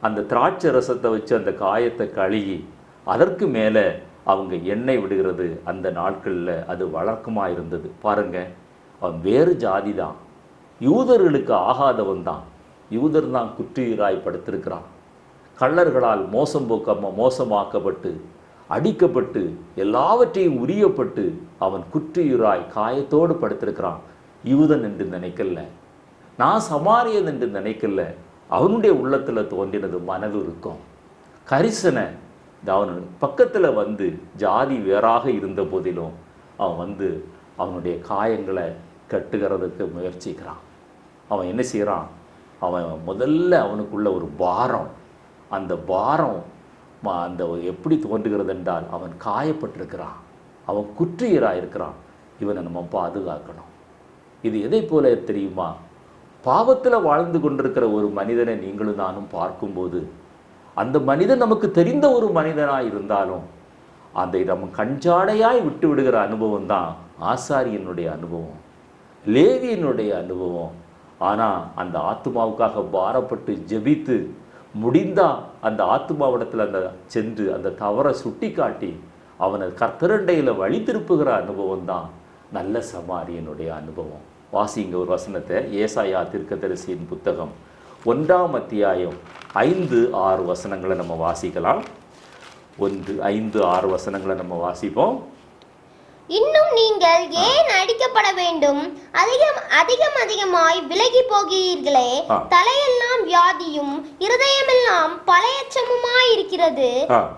அந்த திராட்சை ரசத்தை வச்சு அந்த காயத்தை கழுகி அதற்கு மேலே அவங்க எண்ணெய் விடுகிறது. அந்த நாட்களில் அது வழக்கமாக இருந்தது. பாருங்க, அவன் வேறு ஜாதி தான், யூதர்களுக்கு ஆகாதவன் தான். யூதர் தான் குற்றுயிராய் படுத்திருக்கிறான். கள்ளர்களால் மோசமாக்கப்பட்டு அடிக்கப்பட்டு எல்லாவற்றையும் உரியப்பட்டு அவன் குற்றுயிராய் காயத்தோடு படுத்திருக்கிறான். யூதன் என்று நினைக்கல, நான் சமாரியன் என்று நினைக்கல. அவனுடைய உள்ளத்தில் தோன்றினது மனது இருக்கும், கரிசனை. அவன் பக்கத்தில் வந்து ஜாதி வேறாக இருந்த போதிலும் அவன் அவனுடைய காயங்களை கட்டுகிறதுக்கு முயற்சிக்கிறான். அவன் என்ன செய்கிறான்? அவன் முதல்ல அவனுக்குள்ள ஒரு பாரம், அந்த பாரம் அந்த எப்படி தோன்றுகிறது என்றால் அவன் காயப்பட்டிருக்கிறான், அவன் குற்றுயிராக இருக்கிறான். இவனை நம்ம பாதுகாக்கணும். இது எதை போல தெரியுமா? பாவத்தில் வாழ்ந்து கொண்டிருக்கிற ஒரு மனிதனை நீங்களும் நானும் பார்க்கும்போது அந்த மனிதன் நமக்கு தெரிந்த ஒரு மனிதனாக இருந்தாலும் அதை நம்ம கஞ்சாடையாய் விட்டு விடுகிற அனுபவம் தான் ஆசாரியனுடைய அனுபவம், லேவியனுடைய அனுபவம். ஆனால் அந்த ஆத்துமாவுக்காக பாரப்பட்டு ஜெபித்து முடிந்தா அந்த ஆத்துமாவிடத்தில் அந்த சென்று அந்த தவறை சுட்டி காட்டி அவனை கர்த்தரண்டையில் வழி திருப்புகிற அனுபவம் தான் நல்ல சமாரியனுடைய அனுபவம். வாசிங்க ஒரு வசனத்தை, ஏசாயா தீர்க்கதரிசியின் புத்தகம் 1ஆம் அத்தியாயம் 5-6 வசனங்களை நம்ம வாசிக்கலாம். 1-5-6 வசனங்களை நம்ம வாசிப்போம். இன்னும் நீங்கள் ஏன் அடிக்கப்பட வேண்டும்? அதிகமாய் விலகி போகிறீர்களே. தலையெல்லாம் வியாதியும் இருதயமெல்லாம் பழையச்சமுமாய் இருக்கிறது.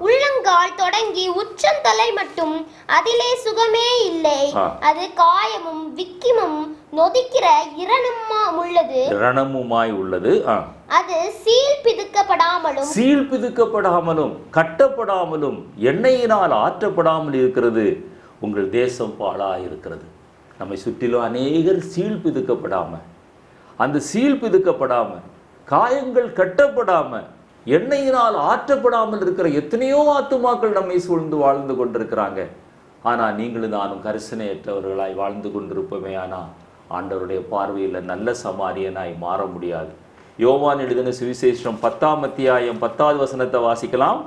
உள்ளங்கால் தொடங்கி உச்சந்தலை மட்டும் அதிலே சுகமே இல்லை. அது காயமும் விக்கிமும் நொதிக்கிற இரணமுமாய் உள்ளது. அது சீல் பிதுக்கப்படாமலும் கட்டப்படாமலும் எண்ணெயினால் ஆற்றப்படாமல் இருக்கிறது. உங்கள் தேசம் பாழாக இருக்கிறது. நம்மை சுற்றிலும் அநேகர் சீல் பிதுக்கப்படாமல், அந்த சீல் பிதுக்கப்படாமல், காயங்கள் கட்டப்படாமல், எண்ணெயினால் ஆற்றப்படாமல் இருக்கிற எத்தனையோ ஆத்துமாக்கள் நம்மை சூழ்ந்து வாழ்ந்து கொண்டிருக்கிறாங்க. ஆனால் நீங்களும் நானும் கரிசனையற்றவர்களாய் வாழ்ந்து கொண்டிருப்போமே. ஆனால் ஆண்டவருடைய பார்வையில் நல்ல சமாரியனாய் மாற முடியாது. யோவான் எழுதின சுவிசேஷம் 10ஆம் அத்தியாயம் 10வது வசனத்தை வாசிக்கலாம்.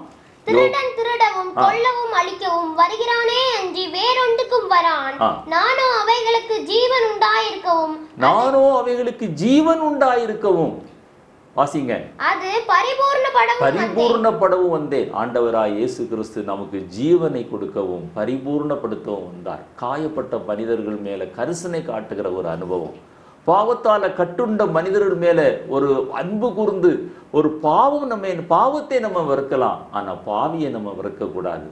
திருடன் திருடவும் கொல்லவும் அழிக்கவும் வருகிறானே அன்றி வேறொன்றுக்கும் வரான். நானோ அவைகளுக்கு ஜீவன் உண்டாயிருக்கவும் வாசிங்க. அது பரிபூர்ணப்படவும் வந்தேன். ஆண்டவராய் இயேசு கிறிஸ்து நமக்கு ஜீவனை கொடுக்கவும் பரிபூர்ணப்படுத்தவும் வந்தார். காயப்பட்ட மனிதர்கள் மேல கரிசனை காட்டுகிற ஒரு அனுபவம், பாவத்தால கட்டுண்ட மனிதர்கள் மேல ஒரு அன்பு கூர்ந்து, ஒரு பாவத்தை நம்ம வெறுக்கலாம், ஆனா பாவியை நம்ம வெறுக்க கூடாது.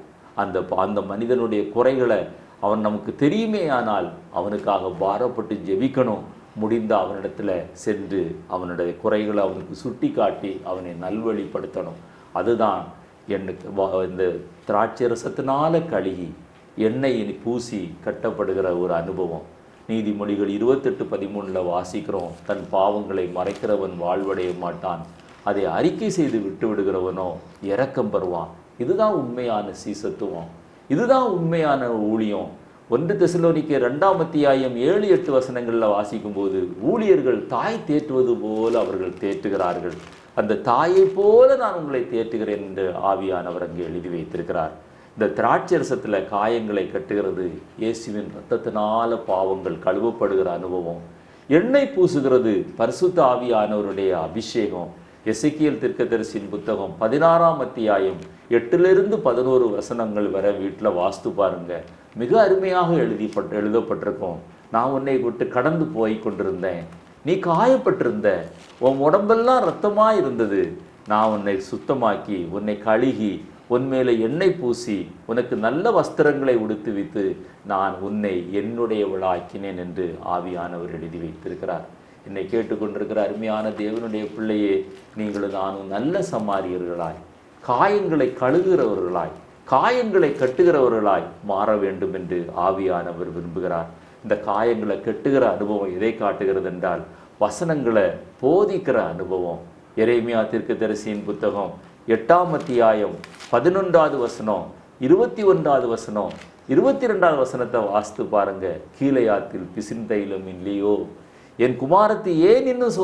அந்த மனிதனுடைய குறைகளை அவன் நமக்கு தெரியுமே, ஆனால் அவனுக்காக பாரப்பட்டு ஜெபிக்கணும். முடிந்த அவனிடத்துல சென்று அவனுடைய குறைகளை அவனுக்கு சுட்டி காட்டி அவனை நல்வழிப்படுத்தணும். அதுதான் இந்த திராட்சை ரசத்தினால கழுகி எண்ணெய் பூசி கட்டப்படுகிற ஒரு அனுபவம். நீதிமொழிகள் 28:13 வாசிக்கிறோம், தன் பாவங்களை மறைக்கிறவன் வாழ்வடைய மாட்டான், அதை அறிக்கை செய்து விட்டு விடுகிறவனோ இரக்கம் பெறுவான். இதுதான் உண்மையான சீசத்துவம், இதுதான் உண்மையான ஊழியம். 1 தெசலோனிக்கேயர் 2:7-8 வாசிக்கும் போது, ஊழியர்கள் தாய் தேற்றுவது போல அவர்கள் தேற்றுகிறார்கள், அந்த தாயை போல நான் உங்களை தேற்றுகிறேன் என்று ஆவியானவர் அங்கே எழுதி வைத்திருக்கிறார். இந்த திராட்சரசத்துல காயங்களை கட்டுகிறது இயேசுவின் இரத்தத்தினால பாவங்கள் கழுவப்படுகிற அனுபவம். எண்ணெய் பூசுகிறது பரிசுத்த ஆவியானவருடைய அபிஷேகம். எசேக்கியேல் தீர்க்கதரிசியின் புத்தகம் 16:8-11 வரை வீட்டில் வாஸ்து பாருங்க, மிக அருமையாக எழுதப்பட்டிருக்கும். நான் உன்னை விட்டு கடந்து போய் கொண்டிருந்தேன், நீ காயப்பட்டிருந்த, உன் உடம்பெல்லாம் இரத்தமாக இருந்தது, நான் உன்னை சுத்தமாக்கி உன்னை கழுகி உன் மேலே எண்ணெய் பூசி உனக்கு நல்ல வஸ்திரங்களை உடுத்துவித்து நான் உன்னை என்னுடையவளாக்கினேன் என்று ஆவியானவர் எழுதி வைத்திருக்கிறார். என்னை கேட்டுக்கொண்டிருக்கிற அருமையான தேவனுடைய பிள்ளையே, நீங்களும் நானும் நல்ல சமாரியர்களாய், காயங்களை கழுகுகிறவர்களாய், காயங்களை கட்டுகிறவர்களாய் மாற வேண்டும் என்று ஆவியானவர் விரும்புகிறார். இந்த காயங்களை கட்டுகிற அனுபவம் எதை காட்டுகிறது என்றால், வசனங்களை போதிக்கிற அனுபவம். எரேமியா தீர்க்கதரிசியின் புத்தகம் 8:11, 21, 22 வாசித்து பாருங்க. கீலேயாத்தில் பிசின் தைலம் இல்லையோ, என் குமாரத்தை ஏன் இன்னும்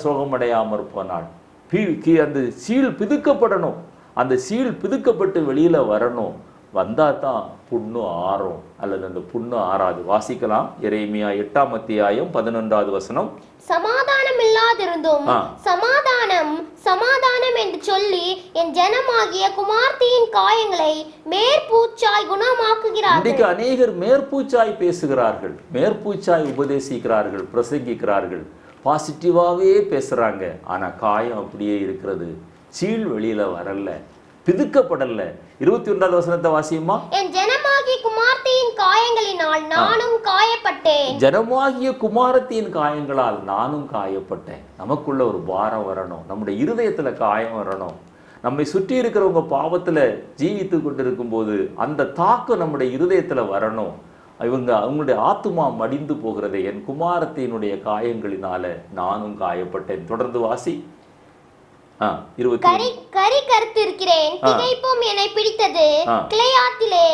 சோகமடையாமற் போனாள்? அந்த சீல் பிதுக்கப்படணும், அந்த சீல் பிதுக்கப்பட்டு வெளியில வரணும். வந்தா தான் புண்ணு ஆறும், அல்லது அந்த புண்ணு ஆறாது. வாசிக்கலாம். எரேமியா 8:11. சமாதானம் இல்லாதிருந்தும் சமாதானம் சமாதானம் என்று சொல்லி என் ஜனமாகிய குமார்த்தியின் காயங்களை மேற்பூச்சாய் குணமாக்குகிறார்கள். இன்றைக்கு அநேகர் மேற்பூச்சாய் பேசுகிறார்கள், மேற்பூச்சாய் உபதேசிக்கிறார்கள், பிரசங்கிக்கிறார்கள், பாசிட்டிவாவே பேசுறாங்க. ஆனா காயம் அப்படியே இருக்கிறது, சீல் வெளியில வரல, பிதுக்கப்படல. 21 வாசியமா. என் ஜனமாகிய குமாரத்தியின் காயங்களினால் நானும் காயப்பட்டேன். ஜனமாகிய குமாரத்தியின் காயங்களால் நானும் காயப்பட்டேன். நமக்குள்ள ஒரு பாரம் வரணும், நம்முடைய இருதயத்துல காயம் வரணும். நம்மை சுற்றி இருக்கிறவங்க பாவத்துல ஜீவித்து கொண்டிருக்கும் போது அந்த தாக்கம் நம்முடைய இருதயத்துல வரணும். அவங்களுடைய ஆத்துமா மடிந்து போகிறது. என் குமாரத்தினுடைய காயங்களினால நானும் காயப்பட்டேன். தொடர்ந்து வாசி. கரி கருத்திருக்கிறேன், திகைப்பும் என்னை பிடித்தது. கீலேயாத்திலே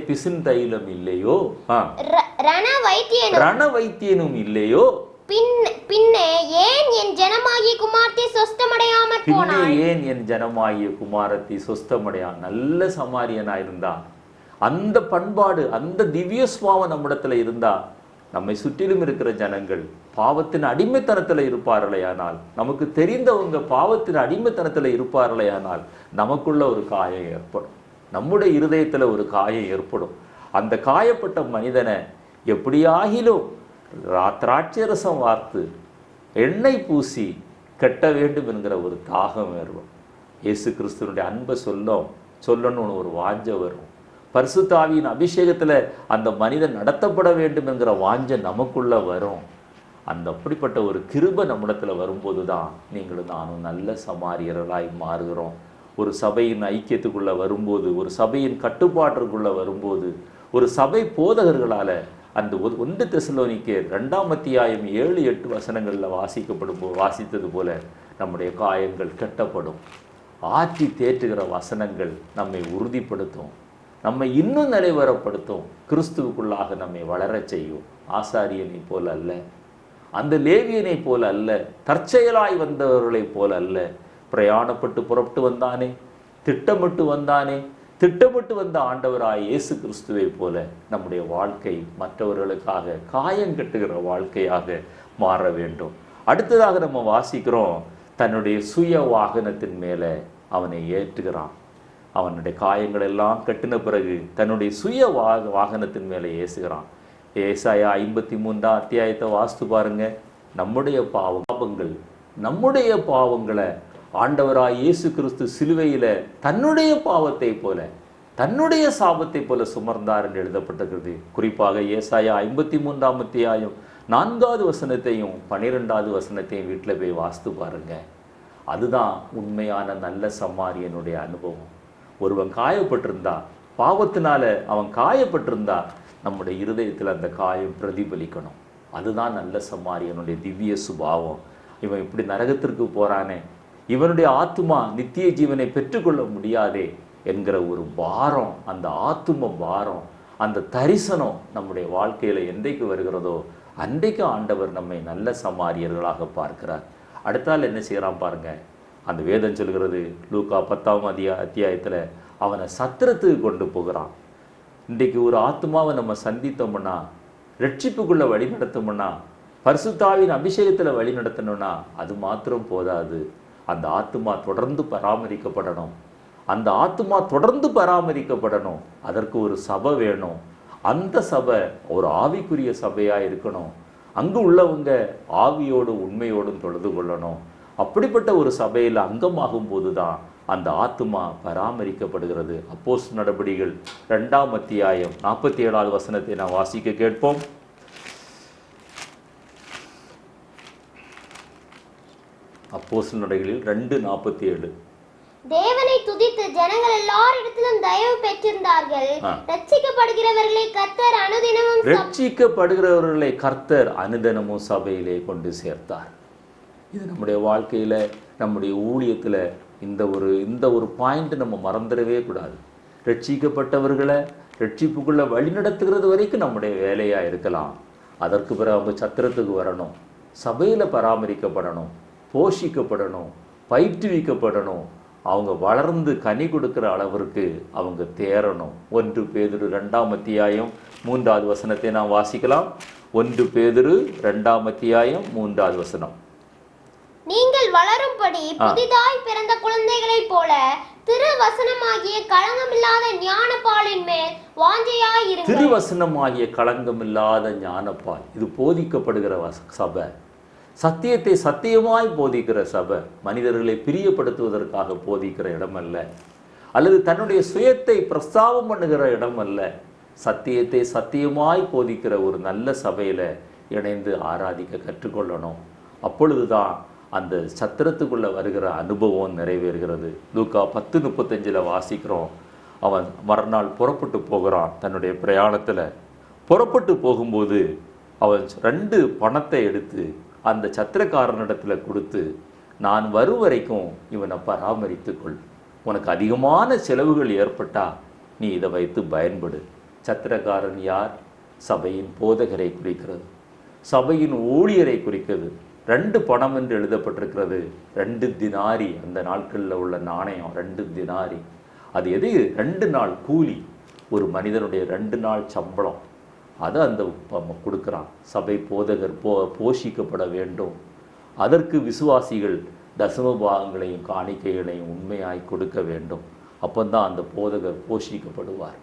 பிசின் தைலம் இல்லையோ, ரண வைத்தியனும் இல்லையோ, பின்னே ஏன் என் ஜனமாகிய குமாரத்தி சொஸ்தமடையாமற் போனாள்? ஏன் என் ஜனமாகிய குமாரத்தி சொஸ்தமடையா? நல்ல சமாரியனா இருந்தா, அந்த பண்பாடு, அந்த திவ்ய சுவாவம் நம்மிடத்துல இருந்தா, நம்மை சுற்றிலும் இருக்கிற ஜனங்கள் பாவத்தின் அடிமைத்தனத்தில் இருப்பார்களேயானால், நமக்கு தெரிந்தவங்க பாவத்தின் அடிமைத்தனத்தில் இருப்பார்களேயானால், நமக்குள்ள ஒரு காயம் ஏற்படும், நம்முடைய இருதயத்துல ஒரு காயம் ஏற்படும். அந்த காயப்பட்ட மனிதனை எப்படியாகிலும் திராட்சரசம் வார்த்து எண்ணெய் பூசி கட்ட வேண்டும் என்கிற ஒரு தாகம் வரும். இயேசு கிறிஸ்துவனுடைய அன்பை சொல்லணும்னு ஒரு வாஞ்சை வரும். பரிசுத்த ஆவியின் அபிஷேகத்துல அந்த மனிதன் நடத்தப்பட வேண்டும் என்கிற வாஞ்சை நமக்குள்ள வரும். அந்த அப்படிப்பட்ட ஒரு கிருபை நம்மிடத்துல வரும்போது தான் நீங்களும் நானும் நல்ல சமாரியர்களாய் மாறுகிறோம். ஒரு சபையின் ஐக்கியத்துக்குள்ள வரும்போது, ஒரு சபையின் கட்டுப்பாட்டிற்குள்ள வரும்போது, ஒரு சபை போதகர்களால அந்த 1 தெசலோனிக்கேயர் 2:7-8 வாசித்தது போல நம்முடைய காயங்கள் கட்டப்படும். ஆற்றி தேற்றுகிற வசனங்கள் நம்மை உறுதிப்படுத்தும், நம்மை இன்னும் நிலைவரப்படுத்தும், கிறிஸ்துவுக்குள்ளாக நம்மை வளரச் செய்யும். ஆசாரியனை போல அல்ல, அந்த லேவியனை போல அல்ல, தற்செயலாய் வந்தவர்களை போல அல்ல. பிரயாணப்பட்டு புறப்பட்டு வந்தானே, திட்டமிட்டு வந்தானே, திட்டமிட்டு வந்த ஆண்டவராய் இயேசு கிறிஸ்துவை போல நம்முடைய வாழ்க்கை மற்றவர்களுக்காக காயம் கட்டுகிற வாழ்க்கையாக மாற வேண்டும். அடுத்ததாக நம்ம வாசிக்கிறோம், தன்னுடைய சுய வாகனத்தின் மேலே அவனை ஏற்றுகிறான். அவனுடைய காயங்கள் எல்லாம் கட்டின பிறகு தன்னுடைய சுய வாகனத்தின் மேலே ஏசுகிறான். ஏசாயா 53 அத்தியாயத்தை வாசித்து பாருங்க. நம்முடைய நம்முடைய பாவங்களை ஆண்டவராய் இயேசு கிறிஸ்து சிலுவையில தன்னுடைய பாவத்தை போல, தன்னுடைய சாபத்தை போல சுமர்ந்தார் என்று எழுதப்பட்டிருக்கிறது. குறிப்பாக ஏசாயா 53 அத்தியாயம் 4வது வசனத்தையும் 12வது வசனத்தையும் வீட்டில் போய் வாசித்து பாருங்க. அதுதான் உண்மையான நல்ல சமாரியனுடைய அனுபவம். ஒருவன் காயப்பட்டிருந்தா, பாவத்தினால அவன் காயப்பட்டிருந்தா, நம்முடைய இருதயத்தில் அந்த காயம் பிரதிபலிக்கணும். அதுதான் நல்ல சமாரியனுடைய திவ்ய சுபாவம். இவன் இப்படி நரகத்திற்கு போறானே, இவனுடைய ஆத்துமா நித்திய ஜீவனை பெற்றுக்கொள்ள முடியாதே என்கிற ஒரு பாரம், அந்த ஆத்தும பாரம், அந்த தரிசனம் நம்முடைய வாழ்க்கையில என்றைக்கு வருகிறதோ அன்றைக்கு ஆண்டவர் நம்மை நல்ல சமாரியர்களாக பார்க்கிறார். அடுத்தால் என்ன செய்யறான் பாருங்க. அந்த வேதம் சொல்கிறது, லூக்கா 10ஆம் அத்தியாயத்தில் அவனை சத்திரத்துக்கு கொண்டு போகிறான். இன்றைக்கு ஒரு ஆத்மாவை நம்ம சந்தித்தோம்னா, ரட்சிப்புக்குள்ள வழி நடத்தோம்னா, பரிசுத்தாவின் அபிஷேகத்தில் வழி நடத்தணும்னா அது மாத்திரம் போதாது. அந்த ஆத்மா தொடர்ந்து பராமரிக்கப்படணும். அந்த ஆத்மா தொடர்ந்து பராமரிக்கப்படணும். அதற்கு ஒரு சபை வேணும். அந்த சபை ஒரு ஆவிக்குரிய சபையாக இருக்கணும். அங்கு உள்ளவங்க ஆவியோடும் உண்மையோடும் தொழுது கொள்ளணும். அப்படிப்பட்ட ஒரு சபையில் அங்கமாகும் போது தான் அந்த ஆத்மா பராமரிக்கப்படுகிறது. அப்போஸ்தலர் நடபடிகள் 2ஆம் அத்தியாயம் 47வது வசனத்தை நான் வாசிக்க கேட்போம். அப்போஸ்தலர் நடபடிகள் 2:47. தேவனை துதித்து ஜனங்கள் எல்லாரிடத்திலும் தயவு பெற்றிருந்தார்கள். ரட்சிக்கப்படுகிறவர்களை கர்த்தர் அனுதினமும் சபையிலே கொண்டு சேர்த்தார். இது நம்முடைய வாழ்க்கையில, நம்முடைய ஊழியத்துல இந்த ஒரு பாயிண்ட் நம்ம மறந்துடவே கூடாது. ரட்சிக்கப்பட்டவர்களை ரட்சிப்புக்குள்ள வழி நடத்துகிறது வரைக்கும் நம்முடைய வேலையா இருக்கலாம். அதற்கு பிறகு அவங்க சத்திரத்துக்கு வரணும், சபையில பராமரிக்கப்படணும், போஷிக்கப்படணும், பயிற்றுவிக்கப்படணும். அவங்க வளர்ந்து கனி கொடுக்கிற அளவிற்கு அவங்க தேரணும். 1 பேதுரு 2ஆம் அத்தியாயம் 3வது வசனத்தை நாம் வாசிக்கலாம். 1 பேதுரு 2ஆம் அத்தியாயம் 3வது வசனம். நீங்கள் வளரும்படி புதிதாய் பிறந்த குழந்தைகளைப் போல திருவசனமாகிய களங்கமில்லாத ஞானப்பாலின் மேல் வாஞ்சையாயிருங்கள். திருவசனமாகிய களங்கமில்லாத ஞானப்பால், இது போதிக்கப்படுகிற சபை. சத்தியத்தை சத்தியமாய் போதிக்கிற சபை. மனிதர்களை பிரியப்படுத்துவதற்காக போதிக்கிற இடம் அல்ல, அல்லது தன்னுடைய சுயத்தை பிரஸ்தாபம் பண்ணுகிற இடம் அல்ல. சத்தியத்தை சத்தியமாய் போதிக்கிற ஒரு நல்ல சபையில இணைந்து ஆராதிக்க கற்றுக்கொள்ளணும். அப்பொழுதுதான் அந்த சத்திரத்துக்குள்ள வருகிற அனுபவம் நிறைவேறுகிறது. லூக்கா 10:35 வாசிக்கிறோம். அவன் மறுநாள் புறப்பட்டு போகிறான். தன்னுடைய பிரயாணத்துல புறப்பட்டு போகும்போது அவன் 2 பணத்தை எடுத்து அந்த சத்திரக்காரனிடத்துல கொடுத்து, நான் வரும் வரைக்கும் இவனை பராமரித்துக்கொள், உனக்கு அதிகமான செலவுகள் ஏற்பட்டா நீ இதை வைத்து பயன்படு. சத்திரக்காரன் யார்? சபையின் போதகரை குறிக்கிறது, சபையின் ஊழியரை குறிக்கிறது. 2 பணம் என்று எழுதப்பட்டிருக்கிறது. 2 தினாரி, அந்த நாட்களில் உள்ள நாணயம் 2 தினாரி. அது எது? 2 நாள் கூலி, ஒரு மனிதனுடைய 2 நாள் சம்பளம். அதை அந்த கொடுக்குறான். சபை போதகர் போஷிக்கப்பட வேண்டும். அதற்கு விசுவாசிகள் தசம பாகங்களையும் காணிக்கைகளையும் உண்மையாய் கொடுக்க வேண்டும். அப்பந்தான் அந்த போதகர் போஷிக்கப்படுவார்,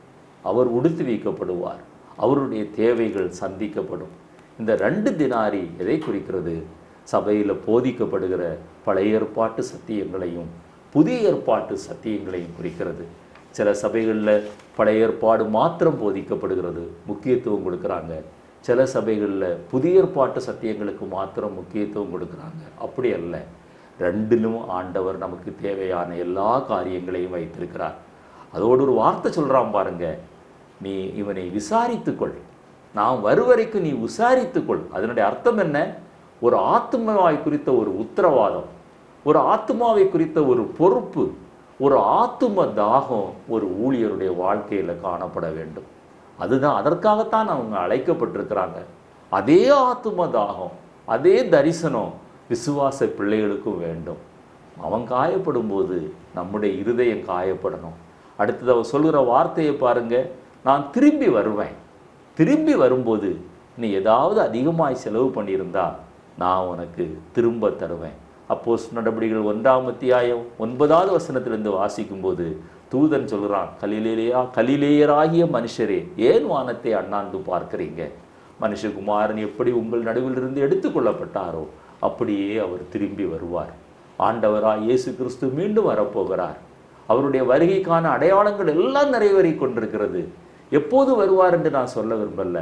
அவர் உடுத்தி வைக்கப்படுவார், அவருடைய தேவைகள் சந்திக்கப்படும். இந்த 2 தினாரி எதை குறிக்கிறது? சபையில் போதிக்கப்படுகிற பழைய ஏற்பாட்டு சத்தியங்களையும் புதிய ஏற்பாட்டு சத்தியங்களையும் குறிக்கிறது. சில சபைகளில் பழைய ஏற்பாடு மாத்திரம் போதிக்கப்படுகிறது, முக்கியத்துவம் கொடுக்குறாங்க. சில சபைகளில் புதிய ஏற்பாட்டு சத்தியங்களுக்கு மாத்திரம் முக்கியத்துவம் கொடுக்குறாங்க. அப்படி அல்ல, 2லும் ஆண்டவர் நமக்கு தேவையான எல்லா காரியங்களையும் வைத்திருக்கிறார். அதோடு ஒரு வார்த்தை சொல்கிறான் பாருங்க, நீ இவனை விசாரித்துக்கொள், நான் வருவரைக்கும் நீ விசாரித்துக்கொள். அதனுடைய அர்த்தம் என்ன? ஒரு ஆத்மாவை குறித்த ஒரு உத்தரவாதம், ஒரு ஆத்மாவை குறித்த ஒரு பொறுப்பு, ஒரு ஆத்தும தாகம் ஒரு ஊழியருடைய வாழ்க்கையில் காணப்பட வேண்டும். அதுதான், அதற்காகத்தான் அவங்க அழைக்கப்பட்டிருக்கிறாங்க. அதே ஆத்தும தாகம், அதே தரிசனம் விசுவாச பிள்ளைகளுக்கும் வேண்டும். அவன் காயப்படும் போது நம்முடைய இருதயம் காயப்படணும். அடுத்தது அவன் சொல்கிற வார்த்தையை பாருங்க, நான் திரும்பி வருவேன். திரும்பி வரும்போது நீ ஏதாவது அதிகமாய் செலவு பண்ணியிருந்தா நான் உனக்கு திரும்ப தருவேன். அப்போஸ்தலர் நடபடிகள் 1ஆம் அத்தியாயம் 9வது வசனத்திலிருந்து வாசிக்கும்போது தூதன் சொல்கிறான், கலிலேயராகிய மனுஷரே, ஏன் வானத்தை அண்ணாந்து பார்க்கிறீங்க? மனுஷகுமாரன் எப்படி உங்கள் நடுவிலிருந்து எடுத்துக்கொள்ளப்பட்டாரோ அப்படியே அவர் திரும்பி வருவார். ஆண்டவராய் இயேசு கிறிஸ்து மீண்டும் வரப்போகிறார். அவருடைய வருகைக்கான அடையாளங்கள் எல்லாம் நிறைவேறி கொண்டிருக்கிறது. எப்போது வருவார் என்று நான் சொல்ல விரும்பல,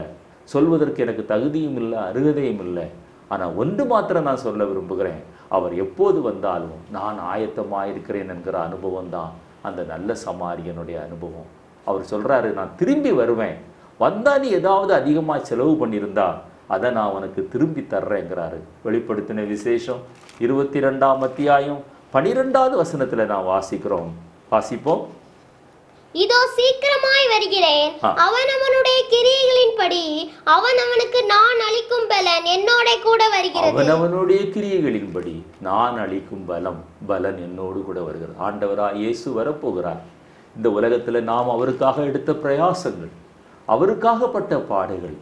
சொல்வதற்கு எனக்கு தகுதியும் இல்லை, அருகதையும் இல்லை. ஆனால் ஒன்று மாத்திரம் நான் சொல்ல விரும்புகிறேன், அவர் எப்போது வந்தாலும் நான் ஆயத்தமாயிருக்கிறேன் என்கிற அனுபவம் தான் அந்த நல்ல சமாரியனுடைய அனுபவம். அவர் சொல்கிறாரு, நான் திரும்பி வருவேன், வந்தா நீ ஏதாவது அதிகமாக செலவு பண்ணியிருந்தா அதை நான் உனக்கு திரும்பி தர்றேங்கிறாரு. வெளிப்படுத்தின விசேஷம் 22ஆம் அத்தியாயம் 12வது வசனத்தில் நான் வாசிப்போம். இதோ சீக்கிரமாய் வருகிறேன், அவனவனுடைய கிரியைகளின்படி அவனவனுக்கு நான் அளிக்கும் பலன் என்னோட கூட வருகிறது. அவனவனுடைய கிரியைகளின்படி நான் அளிக்கும் பலன் என்னோடு கூட வருகிறது. ஆண்டவராய் இயேசு வரப்போகிறார். இந்த உலகத்தில் நாம் அவருக்காக எடுத்த பிரயாசங்கள், அவருக்காகப்பட்ட பாடுகள்,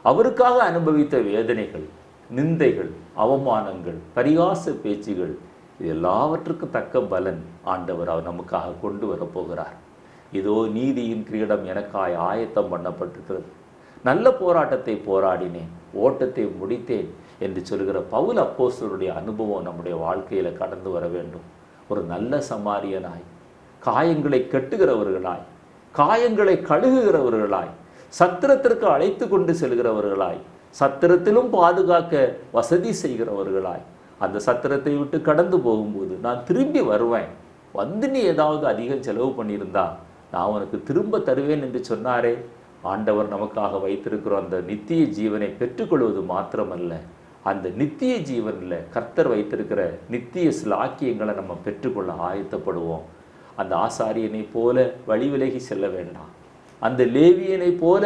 அவருக்காக அனுபவித்த வேதனைகள், நிந்தைகள், அவமானங்கள், பரிகாச பேச்சுகள், இது எல்லாவற்றுக்கும் தக்க பலன் ஆண்டவர் அவர் நமக்காக கொண்டு வரப்போகிறார். இதோ நீதியின் கிரீடம் எனக்காய் ஆயத்தம் பண்ணப்பட்டிருக்கிறது, நல்ல போராட்டத்தை போராடினேன், ஓட்டத்தை முடித்தேன் என்று சொல்கிற பவுல் அப்போஸ்தலருடைய அனுபவம் நம்முடைய வாழ்க்கையில் கடந்து வர வேண்டும். ஒரு நல்ல சமாரியனாய், காயங்களை கட்டுகிறவர்களாய், காயங்களை கழுகுகிறவர்களாய், சத்திரத்திற்கு அழைத்து கொண்டு செல்கிறவர்களாய், சத்திரத்திலும் பாதுகாக்க வசதி செய்கிறவர்களாய், அந்த சத்திரத்தை விட்டு கடந்து போகும்போது நான் திரும்பி வருவேன், வந்து நீ ஏதாவது அதிகம் செலவு பண்ணியிருந்தா நான் உனக்கு திரும்ப தருவேன் என்று சொன்னாரே. ஆண்டவர் நமக்காக வைத்திருக்கிற அந்த நித்திய ஜீவனை பெற்றுக்கொள்வது மாத்திரமல்ல, அந்த நித்திய ஜீவனில் கர்த்தர் வைத்திருக்கிற நித்திய சிலாக்கியங்களை நம்ம பெற்றுக்கொள்ள ஆயத்தப்படுவோம். அந்த ஆசாரியனை போல வழி விலகி செல்ல வேண்டாம், அந்த லேவியனை போல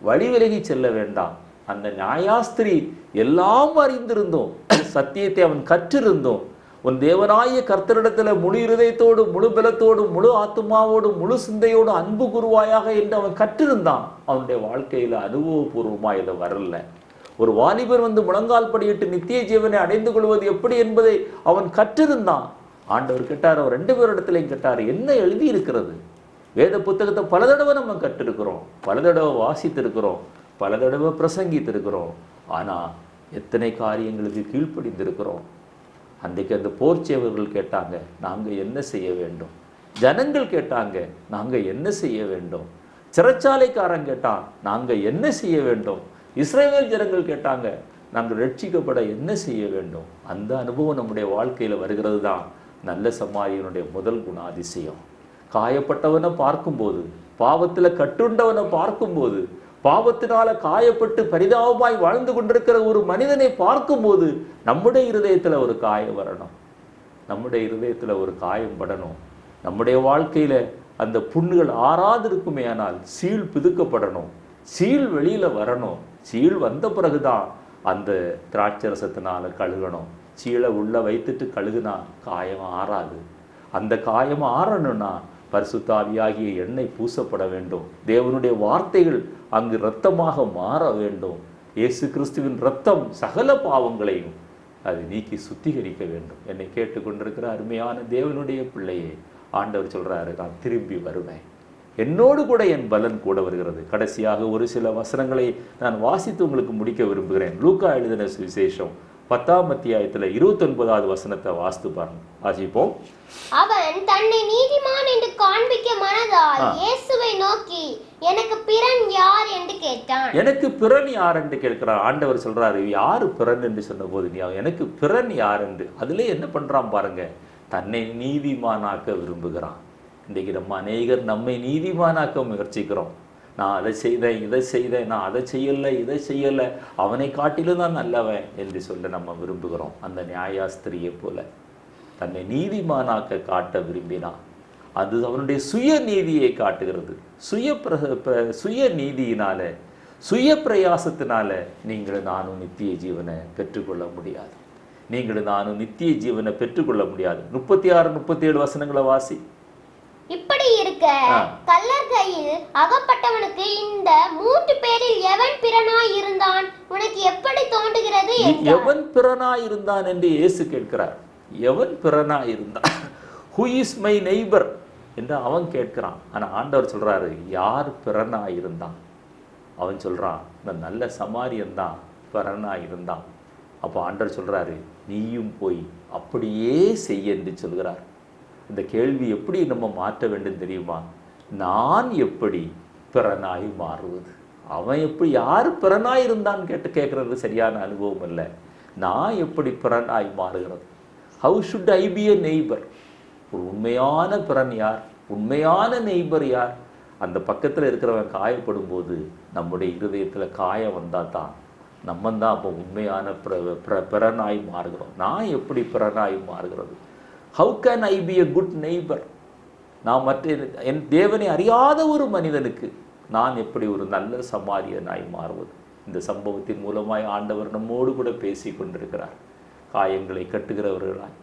வழி விலகி செல்ல வேண்டாம். அந்த நியாயாஸ்திரி எல்லாம் அறிந்திருந்தோம், சத்தியத்தை அவன் கற்றிருந்தோம், உன் தேவனாய கர்த்தரிடத்துல முழு இருதயத்தோடு, முழு பலத்தோடு, முழு ஆத்துமாவோடு, முழு சிந்தையோடு அன்பு குருவாயாக என்று அவன் கற்றிருந்தான். அவனுடைய வாழ்க்கையில அனுபவபூர்வமாக இதை வரல. ஒரு வாலிபர் வந்து முழங்கால் படியிட்டு நித்திய ஜீவனை அடைந்து கொள்வது எப்படி என்பதை அவன் கற்றிருந்தான். ஆண்டவர் கேட்டார், அவர் 2 பேரிடத்திலையும் கேட்டார், என்ன எழுதி இருக்கிறது? வேத புத்தகத்தை பல தடவை நம்ம கற்றிருக்கிறோம், பல தடவை வாசித்திருக்கிறோம், பல தடவை பிரசங்கித்திருக்கிறோம். ஆனால் எத்தனை காரியங்களுக்கு கீழ்ப்படிந்திருக்கிறோம்? அன்றைக்கு அந்த போர்ச்சேவர்கள் கேட்டாங்க, நாங்கள் என்ன செய்ய வேண்டும்? ஜனங்கள் கேட்டாங்க, நாங்கள் என்ன செய்ய வேண்டும்? சிறைச்சாலைக்காரன் கேட்டான், நாங்கள் என்ன செய்ய வேண்டும்? இஸ்ரவேல் ஜனங்கள் கேட்டாங்க, நாங்கள் ரட்சிக்கப்பட என்ன செய்ய வேண்டும்? அந்த அனுபவம் நம்முடைய வாழ்க்கையில் வருகிறது தான் நல்ல சமாரியனுடைய முதல் குணாதிசயம். காயப்பட்டவனை பார்க்கும்போது, பாவத்தில் கட்டுண்டவனை பார்க்கும்போது, பாவத்தினால காயப்பட்டு பரிதாபமாய் வாழ்ந்து கொண்டிருக்கிற ஒரு மனிதனை பார்க்கும்போது நம்முடைய இருதயத்தில் ஒரு காயம் வரணும், நம்முடைய இருதயத்தில் ஒரு காயம் படணும். நம்முடைய வாழ்க்கையில் அந்த புண்ணுகள் ஆறாது இருக்குமே, ஆனால் சீல் பிதுக்கப்படணும், சீல் வெளியில் வரணும். சீல் வந்த பிறகுதான் அந்த திராட்சரசத்தினால கழுகணும். சீலை உள்ள வைத்துட்டு கழுகுனா காயம் ஆறாது. அந்த காயம் ஆறணும்னா பரிசுத்தாவியாகிய எண்ணெய் பூசப்பட வேண்டும். தேவனுடைய வார்த்தைகள் அங்கு இரத்தமாக மாற வேண்டும். இயேசு கிறிஸ்துவின் இரத்தம் சகல பாவங்களையும் அது நீக்கி சுத்திகரிக்க வேண்டும். என்னை கேட்டுக்கொண்டிருக்கிற அருமையான தேவனுடைய பிள்ளையே, ஆண்டவர் சொல்றாரு, நான் திரும்பி வருவேன், என்னோடு கூட என் பலன் கூட வருகிறது. கடைசியாக ஒரு சில வசனங்களை நான் வாசித்து உங்களுக்கு முடிக்க விரும்புகிறேன். லூக்கா எழுதின சுவிசேஷம் 10ஆம் அத்தியாயத்தில் 29வது வசனத்தை வாசிப்போம். அவன் தன்னை நீதிமான் என்று காண்பிக்க மனதால் இயேசுவை நோக்கி, எனக்கு பிறன் யார் என்று கேட்டான். எனக்கு பிறன் யார் என்று கேட்கிறார். ஆண்டவர் சொல்றாரு, யாரு பிறன் என்று சொன்ன போது நீ எனக்கு பிறன் யார் என்று, அதுல என்ன பண்றான் பாருங்க, தன்னை நீதிமானாக்க விரும்புகிறான். இன்றைக்கு நம்ம அநேகர் நம்மை நீதிமானாக்க முயற்சிக்கிறோம். நான் அதை செய்தேன், இதை செய்தேன், நான் அதை செய்யலை, இதை செய்யலை, அவனை காட்டிலும் தான் நல்லவன் என்று சொல்ல நம்ம விரும்புகிறோம். அந்த நியாயாஸ்திரியை போல தன்னை நீதிமானாக்க காட்ட விரும்பினான். அது அவனுடைய சுய நீதியை காட்டுகிறது. சுய நீதியினால, சுய பிரயாசத்தினால நீங்களும் நானும் நித்திய ஜீவனை பெற்றுக்கொள்ள முடியாது. நீங்களும் நானும் நித்திய ஜீவனை பெற்றுக்கொள்ள முடியாது. 36, 37 வசனங்களை வாசி. இப்படி இருக்க கள்ளர் கையில் அகப்பட்டவனுக்கு இந்த 3 பேரில் எவன் பிறனாய் இருந்தான் உனக்கு எப்படி தோன்றுகிறது? எவன் பிறனாய் இருந்தான் என்று இயேசு கேட்கிறார். எவன் பிறனாய் இருந்தான்? ஹூ இஸ் மை நெய்பர் என்று அவன் கேட்கிறான். ஆனா ஆண்டவர் சொல்றாரு, யார் பிறனாய் இருந்தான்? அவன் சொல்றான், இந்த நல்ல சமாரியன் தான் பிறனாய் இருந்தான். அப்போ ஆண்டவர் சொல்றாரு, நீயும் போய் அப்படியே செய்ய என்று சொல்கிறார். இந்த கேள்வி எப்படி நம்ம மாற்ற வேண்டும் தெரியுமா? நான் எப்படி பிறனாய் மாறுவது? அவன் எப்படி, யார் பிறனாய் இருந்தான் கேட்கறது சரியான அனுபவம் இல்லை. நான் எப்படி பிறனாய் மாறுகிறது? How should I P a neighbour? ஒரு உண்மையான பிறன் யார்? உண்மையான நெய்பர் யார்? அந்த பக்கத்தில் இருக்கிறவன் காயப்படும் போது நம்முடைய இருதயத்தில் காயம் வந்தால் தான் நம்ம தான் அப்போ உண்மையான பிறனாய் மாறுகிறோம். நான் எப்படி பிறனாய் மாறுகிறது? How can I P a good neighbour? நான் என் தேவனை அறியாத ஒரு மனிதனுக்கு நான் எப்படி ஒரு நல்ல சமாரியனாய் மாறுவது? இந்த சம்பவத்தின் மூலமாய் ஆண்டவர் நம்மோடு கூட பேசி கொண்டிருக்கிறார். காயங்களை கட்டுகிறவர்களாய்,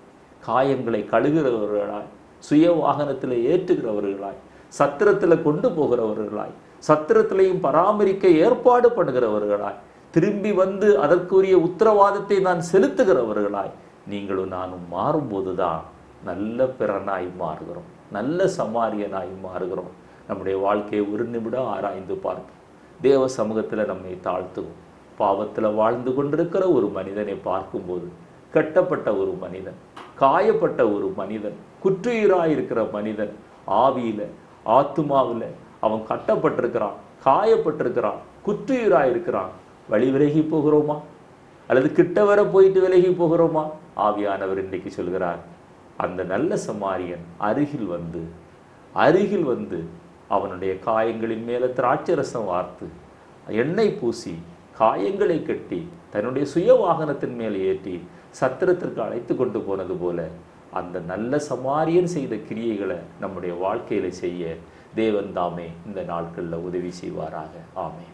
காயங்களை கழுகிறவர்களாய், சுய வாகனத்தில் ஏற்றுகிறவர்களாய், சத்திரத்தில் கொண்டு போகிறவர்களாய், சத்திரத்திலையும் பராமரிக்க ஏற்பாடு பண்ணுகிறவர்களாய், திரும்பி வந்து அதற்குரிய உத்தரவாதத்தை நான் செலுத்துகிறவர்களாய் நீங்களும் நானும் மாறும்போது தான் நல்ல பிறனாய் மாறுகிறோம், நல்ல சமாரியனாய் மாறுகிறோம். நம்முடைய வாழ்க்கையை ஒரு நிமிடம் ஆராய்ந்து பார்ப்போம். தேவ சமூகத்தில் நம்மை தாழ்த்துவோம். பாவத்தில் வாழ்ந்து கொண்டிருக்கிற ஒரு மனிதனை பார்க்கும்போது, கட்டப்பட்ட ஒரு மனிதன், காயப்பட்ட ஒரு மனிதன், குற்றுயிராயிருக்கிற மனிதன், ஆவியில் ஆத்துமாவில் அவன் கட்டப்பட்டிருக்கிறான், காயப்பட்டிருக்கிறான், குற்றுயிராயிருக்கிறான். வழி விலகி போகிறோமா? அல்லது கிட்ட வர போயிட்டு விலகி போகிறோமா? ஆவியானவர் இன்றைக்கு சொல்கிறார், அந்த நல்ல சமாரியன் அருகில் வந்து அவனுடைய காயங்களின் மேலே திராட்சரசம் வார்த்து எண்ணெய் பூசி காயங்களை கட்டி தன்னுடைய சுய வாகனத்தின் மேல் ஏற்றி சத்திரத்திற்கு அழைத்து கொண்டு போனது போல அந்த நல்ல சமாரியன் செய்த கிரியைகளை நம்முடைய வாழ்க்கையில செய்ய தேவன் தாமே இந்த நாட்களில் உதவி செய்வாராக. ஆமென்.